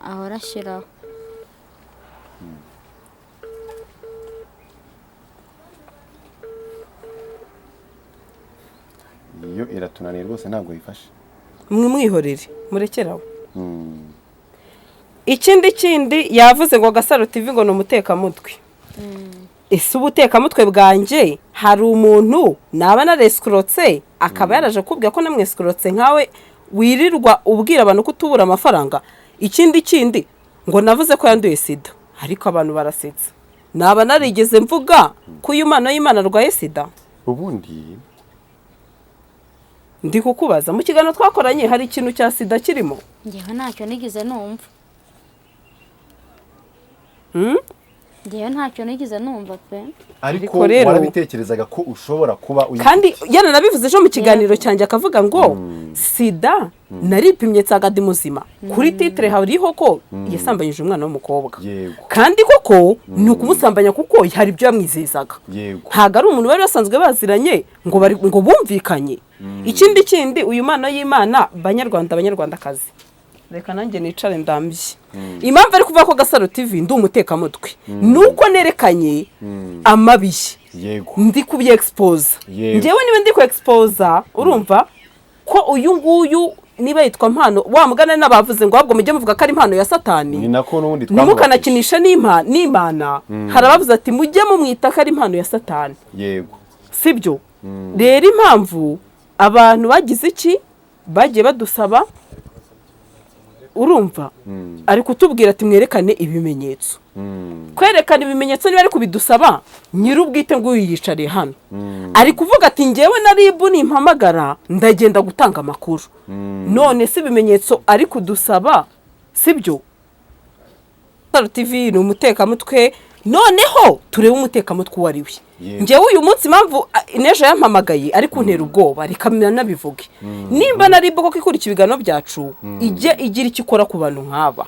ahora ashyiraho. Iyo iratunaniye rwose ntabwo yifashe. mwihorere murekeraho. ikindi yavuze ngo Gasaro TV ngo ni umutekamutwe. Ese ubutekamutwe bwanjye hari umuntu naba nareskurotse akaba yaraje kubwira ko namweskurotse nkawe wirirwa ubwira abantu ko utubura amafaranga? Ikindi ngo navuze ko yanduye sida ariko abantu barasetsa. Naba narigeze mvuga ko uyu mwana y'Imana arwaye sida? Ubundi ndi kukubaza mu kiganiro twakoranye hari ikintu cya sida kirimo? Ngewe ntacyo nigeze numva. Ngewe ntacyo nigeze numva pe. ariko warabitekerezaga ko ushobora kuba kandi yana nabivuze ejo mu kiganiro cyanjye akavuga ngo sida naripimye tsagadi muzima kuri titre hariho ko yasambanyije umwana w'umukobwa. Kandi koko ni ukumusambanya kuko hari ibyo yamwizizaga. Ntago ari umuntu bari basanzwe baziranye ngo bumvikanye. Ikindi uyu mwana y'Imana banyarwandakazi reka nanjye nicare ndambye. Impamvu ari kuvuga ko Gasaro TV ndi umutekamutwe nuko nerekanye amabiye ndi kubye expose. Ngewe niba ndi ku expose urumva ko uyu nguyu niba yitwa Mpano wa mugana n'abavuze ngo ahubwo mujye muvuga ko ari impano ya Satani. Ni nako nubundi twavuga nimukanakinisha n'Imana. Harabavuze ati mujye mumwita ko ari impano ya Satani. Sibyo? Rero impamvu abantu bagize iki bagiye badusaba urumva ari kutubwira ati mwerekane ibimenyetso. Kwerekana ibimenyetso niba ari kubidusaba nyirubwite ngo yiyicariye hano ari kuvuga ati ngewe na RIB nimpamagara ndagenda gutanga amakuru. None si ibimenyetso ari kudusaba sibyo? Gasaro TV ni umutekamutwe. Noneho turebe umutekamutwe uwo ari we. Ngewe uyu munsi impamvu nejo yampamagaye ari kuntera ubwoba rikamira nabivuge nimba na RIB koko ikurikira ibiganiro byacu igira icyo ikora ku bantu nk'aba.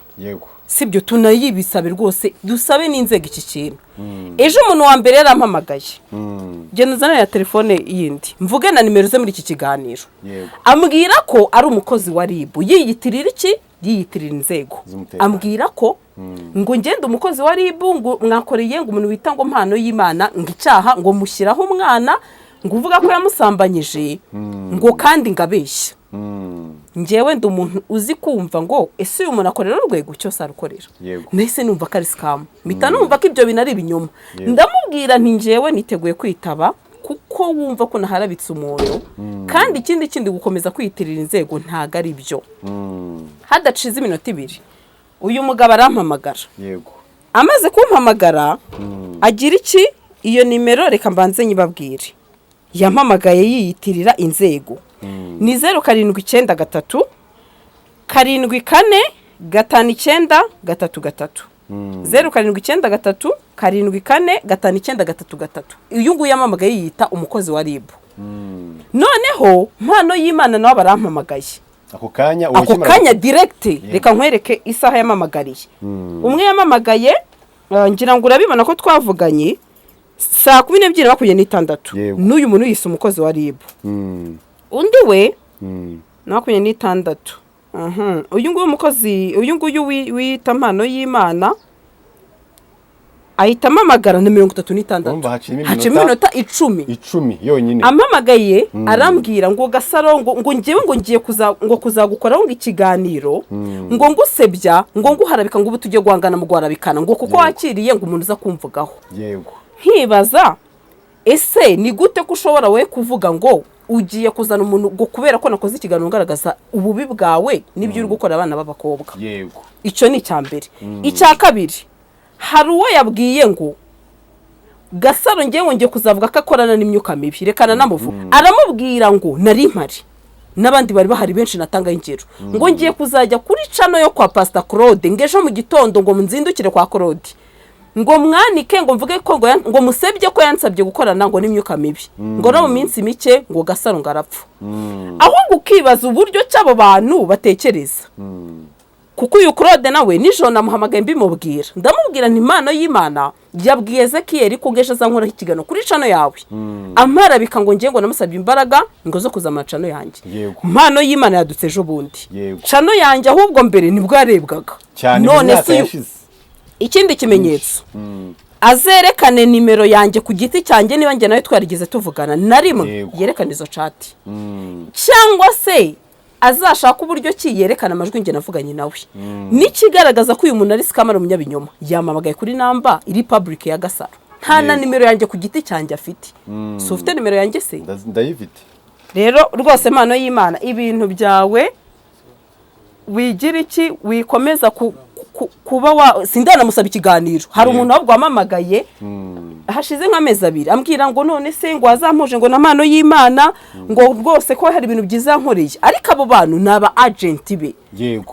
Sibyo tunayibisabe rwose dusabe n'inzego iki kintu. Ejo umuntu wa mbere yarampamagaye genda uzana ya telefone yindi mvuge na nimero ze muri iki kiganiro ambwira ko ari umukozi wa RIB yiyitirira iki yiyitirira inzego. Ambwira ko ngo ngende umukozi wa RIB ngo mwakoreye ngo umuntu wita ngo Mpano y'Imana ngo icyaha ngo mushyiraho umwana ngo uvuga ko yamusambanyije ngo kandi ngabeshya. Ngewe ndi umuntu uzi kumva ngo ese uyu muntu akorera urwego cyose arukorera. Nese numva ko ari scam mpita numva ko ibyo binari ibinyoma. Ndamubwira nti ngewe niteguye kwitaba kuko wumva ko naharabitse umuntu kandi ikindi gukomeza kwiyitirira inzego ntago ari byo. Hadacize iminota 2 uyu mugabo arampamagara. Amaze kumpamagara agira iki iyo nimero reka mbanze nyibabwire. Yampamagaye yiyitirira inzego ni 0793 74 59 33 0793 74 59 uyu nguyu yampamagaye yita umukozi wa RIB. Noneho Mpano y'Imana nawe barampamagaye ako kanya direct reka nkwereke isaha yampamagariye. Umwe yampamagaye ngira ngo urabibona ko twavuganye saa 12:26 n'uyu muntu yise umukozi wa RIB. Undi we 26 uyu nguyu umukozi uyu nguyu wita Mpano y'Imana ahita amamagara na 36 haciye iminota 10 yonyine amamagaye arambwira ngo Gasaro ngo ngewe ngo ngiye kuzagukoraho ngo ikiganiro ngo ngusebya ngo nguharabika ngo tujye guhangana mu gwarabikana ngo kuko wakiriye ngo umuntu uza kumvugaho. Nkibaza ese ni gute ko ushobora we kuvuga ngo ugiye kuzana umuntu ngo kubera ko nakoze ikiganiro ngaragaza ububi bwawe n'ibyo uri gukora abana b'abakobwa. Icyo ni icyambere. Icya kabiri hari uwo yabwiye ngo Gasaro ngewe ngiye kuzavuga ko akorana n'imyuka mibi rekana namuvu aramubwira ngo nari mpari n'abandi bari bahari benshi natanga ingero ngo ngiye kuzajya kuri channel yo kwa Pastor Claude ngejo mu gitondo ngo munzindukire kwa Claude ngo mwanike ngo mvuge ko ngo musebye ko yansabye gukorana ngo n'imyuka mibi ngo no mu minsi mike ngo Gasaro ngarapfa ahubwo ukibaza uburyo cy'abo bantu batekereza kuko uyu Claude nawe nijoro namuhamagaye mbimubwira ndamubwira nti impano y'Imana yabwiye Ezekiel ko gesha zankora ikigano kuri cano yawe amara bika ngo ngiye ngo namusabye imbaraga ngo zo kuzamara cano yanjye impano y'Imana yadutse ejo bundi cano yanjye ahubwo mbere nibwo yarebwaga none si ikindi kimenyetso azerekane nimero yanjye ku giti cyanjye niba njye nawe twarigeze tuvugana na rimwe yerekana izo chat cyangwa se azashaka uburyo ki yerekana amajwi njye navuganye nawe n'ikigaragaza ko uyu muntu ari scammer umunyabinyoma yamamagaye kuri namba iri public ya Gasaro nta na nimero yanjye ku giti cyanjye afite so ufite nimero yanjye se ndayifite rero rwose impano y'Imana ibintu byawe wigira iki wikomeza kuba sindana musaba ikiganiro hari umuntu wabwo wamamagaye hashize nk'amezi 2 ambwira ngo none se ngo azampuje ngo namano y'Imana ngo rwose ko hari ibintu byiza nkoreye ariko abo bantu naba agent be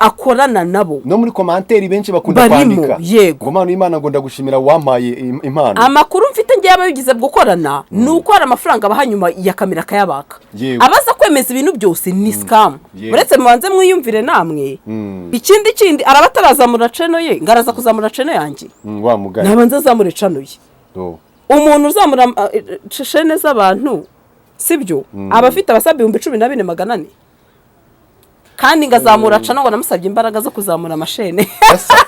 akorana nabo no muri commentaire benshi bakunda kwandika ngo mano y'Imana ngo ndagushimira wampaye impano amakuru mfite ngiye ababigize gukorana nuko hari amafaranga bahanyuma ya kamera kayabaka abaza kwemeza ibintu byose ni scam uretse mubanze mwiyumvire namwe ikindi arabataraza channel ye ngaraza kuzamura channel yanjye wa mugani nabanza zamure channel ye umuntu uzamura channel z'abantu sibyo abafite abasabi 12400 kandi ngazamura channel ngo namusabye imbaraga zo kuzamura amashene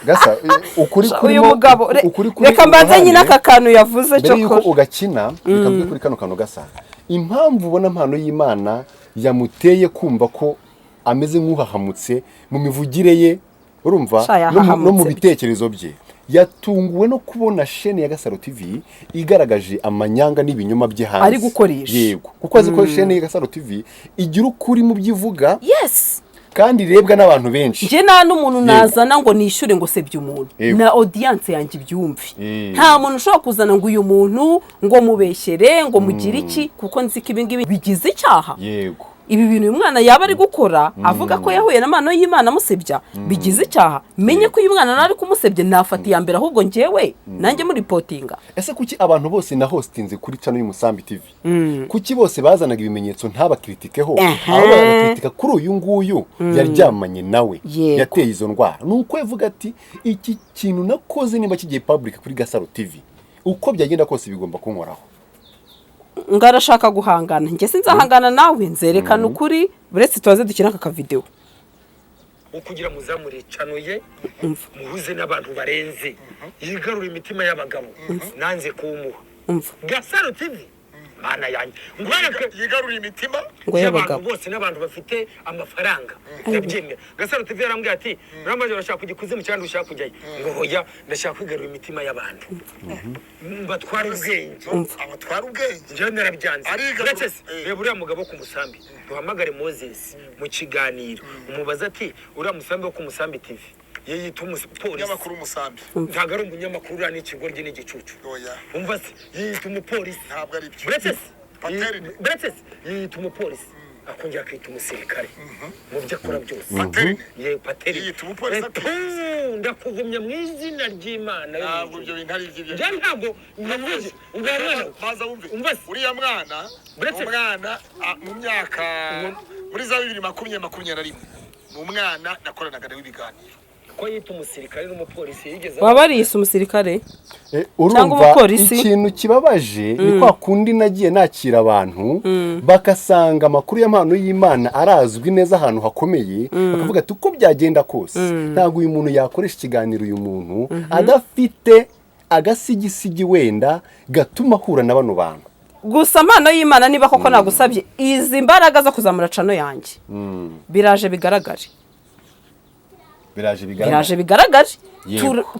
gasa ukuri kuri uyu mugabo reka mbanze nyina akakantu yavuze cyo ko ugakina bikavuye kuri kano Gasa impamvu ubona impano y'Imana yamuteye kumva ko ameze nk'uhahamutse mu mivugire ye urumva no mu bitekerezo bye yatunguwe no kubona chaîne ya Gasaro TV igaragaje amanyanga n'ibinyoma bye hanze ari gukoresha yego kuko azi ko chaîne ya Gasaro TV igira ukuri mu byivuga yes kandi rebwa n'abantu benshi je nta n'umuntu nazana ngo nishure ngo sebye umuntu na audience yanjye byumve nta muntu ushobora kuzana ngo uyu muntu ngo mubeshere ngo mugire iki kuko nzi ko ibingibi bigize icyaha yego ibi bintu uyu mwana yaba ari gukora avuga ko yahuye n'amano y'Imana musebya bigize icyaha menye ko uyu mwana nari kumusebye nafati ya mbere ahubwo ngewe nanjye muri reportinga ese kuki abantu bose na hostinze kuri channel y'Umusambi TV kuki bose bazanaga ibimenyetso ntabakritikeho aho barakritika kuri uyu nguyu yaryamanye nawe yateye izo ndwara nuko yavuga ati iki kintu nakoze niba kigiye public kuri Gasaro TV uko byagenda kose bigomba kunkoraho ngarashaka guhangana nge sinzahangana nawe nzerekana ukuri buretse tubaze dukina aka video ukugira muzamure channel ye muhuze n'abantu barenze yigarura imitima y'abagabo nanze kumuha Gasaro TV mana yanjye ngwereke yigarura imitima y'abantu bose n'abantu bafite amafaranga ndabyemera Gasaro TV yarambwiye ati uramaje urashaka kugikuzimu cyangwa ushaka kujyayo ngo hoya ndashaka kwigarura imitima y'abantu batwara ubwenge abatwara ubwenge je narabyanze uretse reba uriya mugabo ku Musambi duhamagare Moses mu kiganiro umubaza ati uriya Musambi wo ku Musambi TV yiyita umupolisi y'amakuru Umusambi ntago ari umunyamakuru ura n'ikigoryi n'igicucu umva se yiyita umupolisi ntabwo ari byo uretse yiyita umupolisi akongera akita umusirikare mu byo akora byose pateri yiyita umupolisi ndakuvumye mu izina ry'Imana ntabwo ibyo bintu ari ibyo ntabwo navuze baza umva uriya mwana mu myaka muri za 2021 mu mwana nakoranaga nawe ibiganiro ko yita umusirikare n'umupolisi yigeze waba ari umusirikare urumva ikintu kibabaje ni kwa kundi nagiye nakira abantu bakasanga amakuru y'ampano y'Imana arazwi neza ahantu hakomeye bakavuga ati uko byagenda kose ntago uyu muntu yakoresha ikiganiro uyu muntu adafite agasigisigi wenda gatuma ahura na bano bantu gusa impano y'Imana niba koko nagusabye izi mbaraga zo kuzamura cano yanjye biraje bigaragare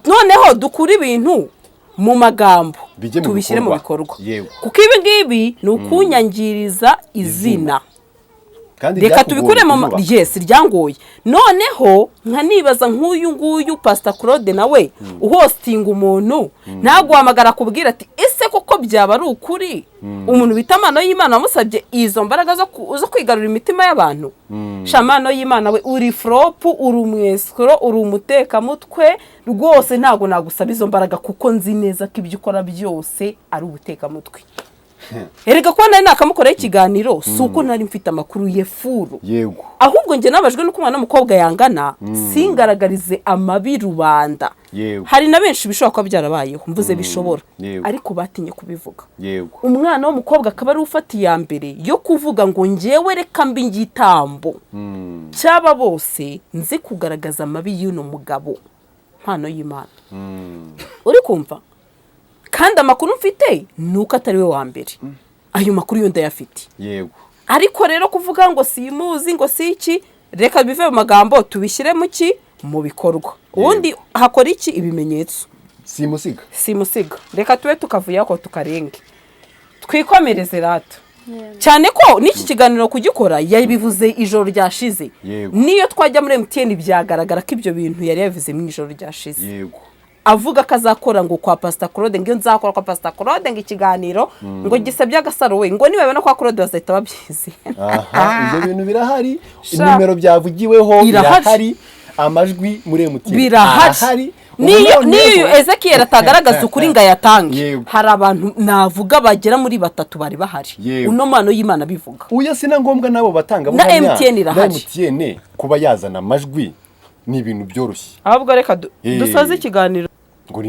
noneho dukura ibintu mu magambo tubishyire mu bikorwa kuko ibi ngibi ni ukunyangiriza izina Kandi reka byakugoye tubikure mu kunyuba. yes ryangoye noneho nkanibaza nk'uyu nguyu Pastor Claude nawe uhostinga umuntu ntaguhamagara kubwira ati ese koko byaba ari ukuri umuntu bita amano y'Imana wamusabye izo mbaraga zo kwigarura imitima y'abantu shamano y'Imana we uri flop uri umwesro uri umutekamutwe rwose ntago nagusaba izo mbaraga kuko nzi neza ko ibyo ukora byose ari ubutekamutwe. Erega ko nari nakamukoreye ikiganiro suko nari mfite amakuru ye furu yego ahubwo nge nabajwe nuko umwana w'umukobwa yangana singaragarize amabi rubanda yego hari na benshi bishobora kuba byarabayeho mvuze bishobora Yego. ariko batinye kubivuga yego umwana w'umukobwa akaba ari ufata iya mbere yo kuvuga ngo ngewe reka mbi igitambo cyaba bose nzi kugaragaza amabi y'uno mugabo mpano y'Imana uri kumva kandi amakuru mfite nuko atari we wa mbere ayo makuru yo ndayafite yego ariko rero kuvuga ngo simuzi ngo si iki reka bive mu magambo tubishyire mu ki mu bikorwa ubundi hakora iki ibimenyetso simusiga reka tube tukavuye ko tukarenge twikomereze rato cyane ko n'iki kiganiro kugikora yabivuze ijoro ryashize niyo twajya muri MTN byagaragara ko ibyo bintu yari yavuze mu ijoro ryashize yego avuga ko azakora ngo kwa Pastor Claude ngo nzakora kwa Pastor Claude ngo ikiganiro ngo gisabye agasaro we ngo nibabona kwa Claude bazahita babyize ibyo bintu birahari nimero byavugiweho birahari amajwi muri MTN birahari niyo Ezekiel atagaragaza ukuri ngo ayatange hari abantu navuga bagera muri 3 bari bahari uno mano y'Imana bivuga uya sina ngombwa nabo batanga na MTN irahari MTN kuba yazana amajwi ni ibintu byoroshye ahubwo reka dusoze ikiganiro ngo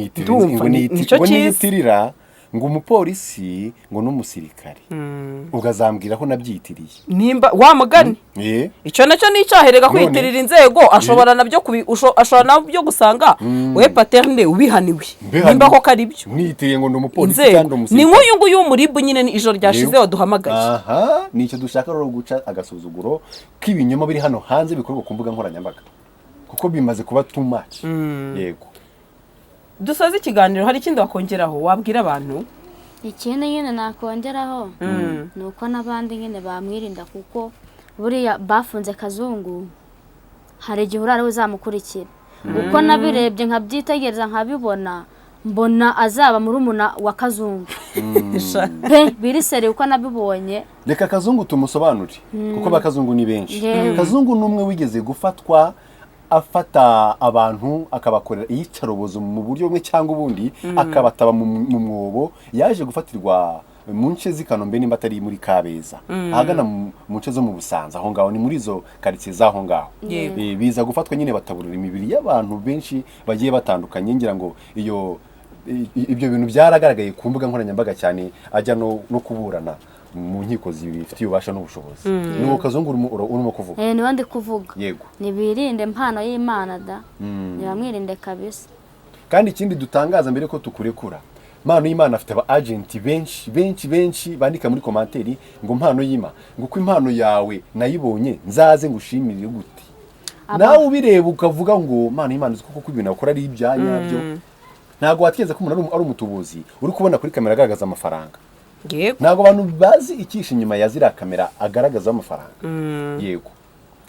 niyitirira ngo umupolisi ngo n'umusirikare ugazambwiraho nabyitiriye nimba wa mugani icyo nacyo nicyaherega kwitirira inzego ashobora nabyo gusanga we paterne ubihaniwe nimba ko kari byo mwitiriye ngo n'umupolisi kandi umusirikare ni nk'uyu nguyu w'umuribu nyine ijoro ryashize waduhamagaye nicyo dushaka rero guca agasuzuguro k'ibinyoma biri hano hanze bikorwa ku mbuga nkoranyambaga kuko bimaze kuba too much yego dusoze ikiganiro hari ikindi wakongeraho wabwira abantu ikindi nyine nakongeraho nuko n'abandi nyine bamwirinda kuko buriya bafunze Kazungu hari igihe urara uzamukurikira uko nabirebye nkabyitegereza nkabibona mbona azaba muri umuna wa Kazungu birisere uko nabibonye reka Kazungu tumusobanure kuko bakazungu ni benshi Kazungu numwe wigeze gufatwa afata abantu akabakorera iyicarobozo mu buryo bumwe cyangwa ubundi akabataba mu mwobo yaje gufatirwa mu nce z'Ikanombe nimba atari muri Kabeza ahagana mu nce zo mu Busanza aho ngaho ni muri zo quartier zaho ngaho biza gufatwa nyine bataburira imibiri y'abantu benshi bagiye batandukanye ngira ngo ibyo bintu byaragaragaye ku mbuga nkoranyambaga cyane ajya no kuburana mu nkiko zifitiye ubasha n'ubushobozi nuko Kazungu urimo kuvuga niba ndi kuvuga yego nibirinde impano y'Imana da nibamwirinde kabisa kandi ikindi dutangaza mbere ko tukurekura impano y'Imana afite aba agent benshi bandika muri komanteri ngo impano y'Imana ngo ko impano yawe nayibonye nzaze ngushimire gute nawe ubireba ukavuga ngo impano y'Imana kuko ibintu akora ari ibyanya byo ntago watigeze ko umuntu ari umutubuzi uri kubona kuri kamera agaragaza amafaranga ntago abantu bazi ikisha inyuma ya zira kamera agaragaza amafaranga yego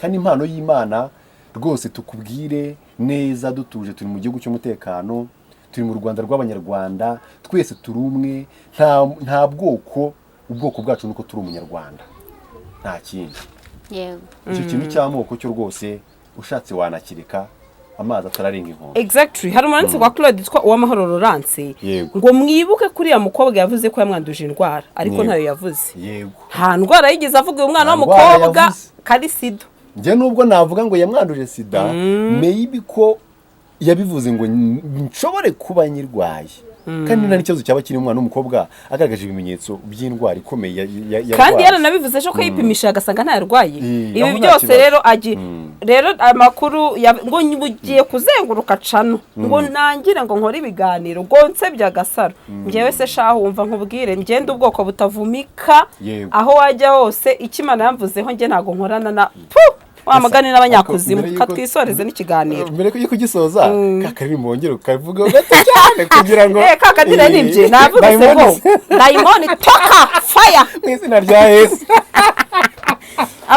kandi impano y'Imana rwose tukubwire neza dutuje turi mu gihugu cy'umutekano turi mu Rwanda rw'abanyarwanda twese turi umwe nta ubwoko bwacu nuko turi umunyarwanda nta kindi yego icyo kintu cy'amoko cyo rwose ushatse wanakireka amazi atararenga inkombe exactly hari umunsi wa Claude twa uw'amahoro Laurence ngo mwibuke kuri ya mukobwa yavuze ko yamwanduje indwara ariko ntayo yavuze yego nta ndwara yigeze avuga uyu mwana w'umukobwa kari sida njye nubwo navuga ngo yamwanduje sida maybe ko yabivuze ngo nshobore kuba nyirwaye kandi nta n'ikibazo cyaba kiri umwana w'umukobwa agaragaje ibimenyetso by'indwara ikomeye kandi yaranabivuze ko yipimisha agasanga ntayarwaye ibi byose rero amakuru ngo ngiye kuzenguruka cano ngo nangire ngo nkore ibiganiro ngo nsebye agasaro njyewe se shaho wumva nkubwire ngende ubwoko butavumika aho wajya hose ikimana yamvuzeho njye ntago nkorana na wamagane n'abanyakuzimu katwisoreze n'ikiganiro mbere ko kugisoza kakaririmbo wongere ukavuga gato cyane kugira ngo kakadire nibye navuga se ngo Diamond toka fire mu izina rya Yesu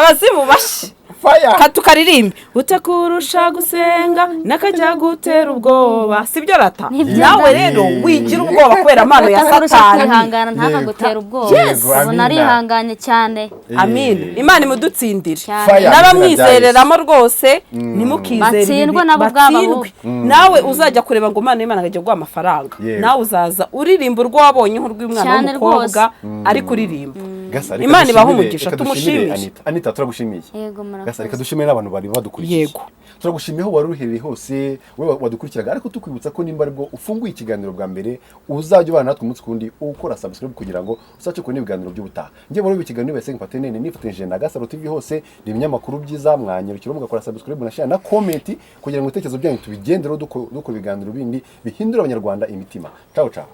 abazimu bashye fire tukaririmbe utakurusha gusenga n'akajya gutera ubwoba sibyo rata Nibyo nawe da. rero wigira ubwoba kubera amano ya akarusha satani kwihangana ntakagutere ubwoba Yes. ubu Amina. narihanganye cyane amin imana imudutsindire cyane Fire. n'abamwizereramo rwose ntimukizere Batsindwe ibi, nabo ubwabo batsindwe. nawe uzajya kureba ngo umwana w'imana akajya guha amafaranga Yego. nawe uzaza uririmba urwo wabonye nk'urw'umwana Cyane w'umukobwa ari kuririmba Gasa, reka Imana ibahe dushimire- umugisha, reka dushimire tumushimishe. Anita turagushimiye yego Gasa, reka murakoze dushimire n'abantu bari badukurikiye Yego. turagushimiye aho wari uherereye hose wowe wadukurikiraga ariko tukwibutsa ko nimba aribwo ufunguye ikiganiro bwa mbere uzajya ubana natwe umunsi kundi ukora subscribe kugira ngo usace kubona ibiganiro by'ubutaha njye muri ibi kiganiro Bayisenge Patenene nifatanyije na Gasaro TV hose ni ibinyamakuru byiza mwanyarukira mugakora subscribe na share na comment kugira ngo ibitekerezo byanyu tubigendereho dukora ibiganiro bindi bihindura abanyarwanda imitima ciao ciao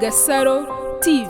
Gasaro TV.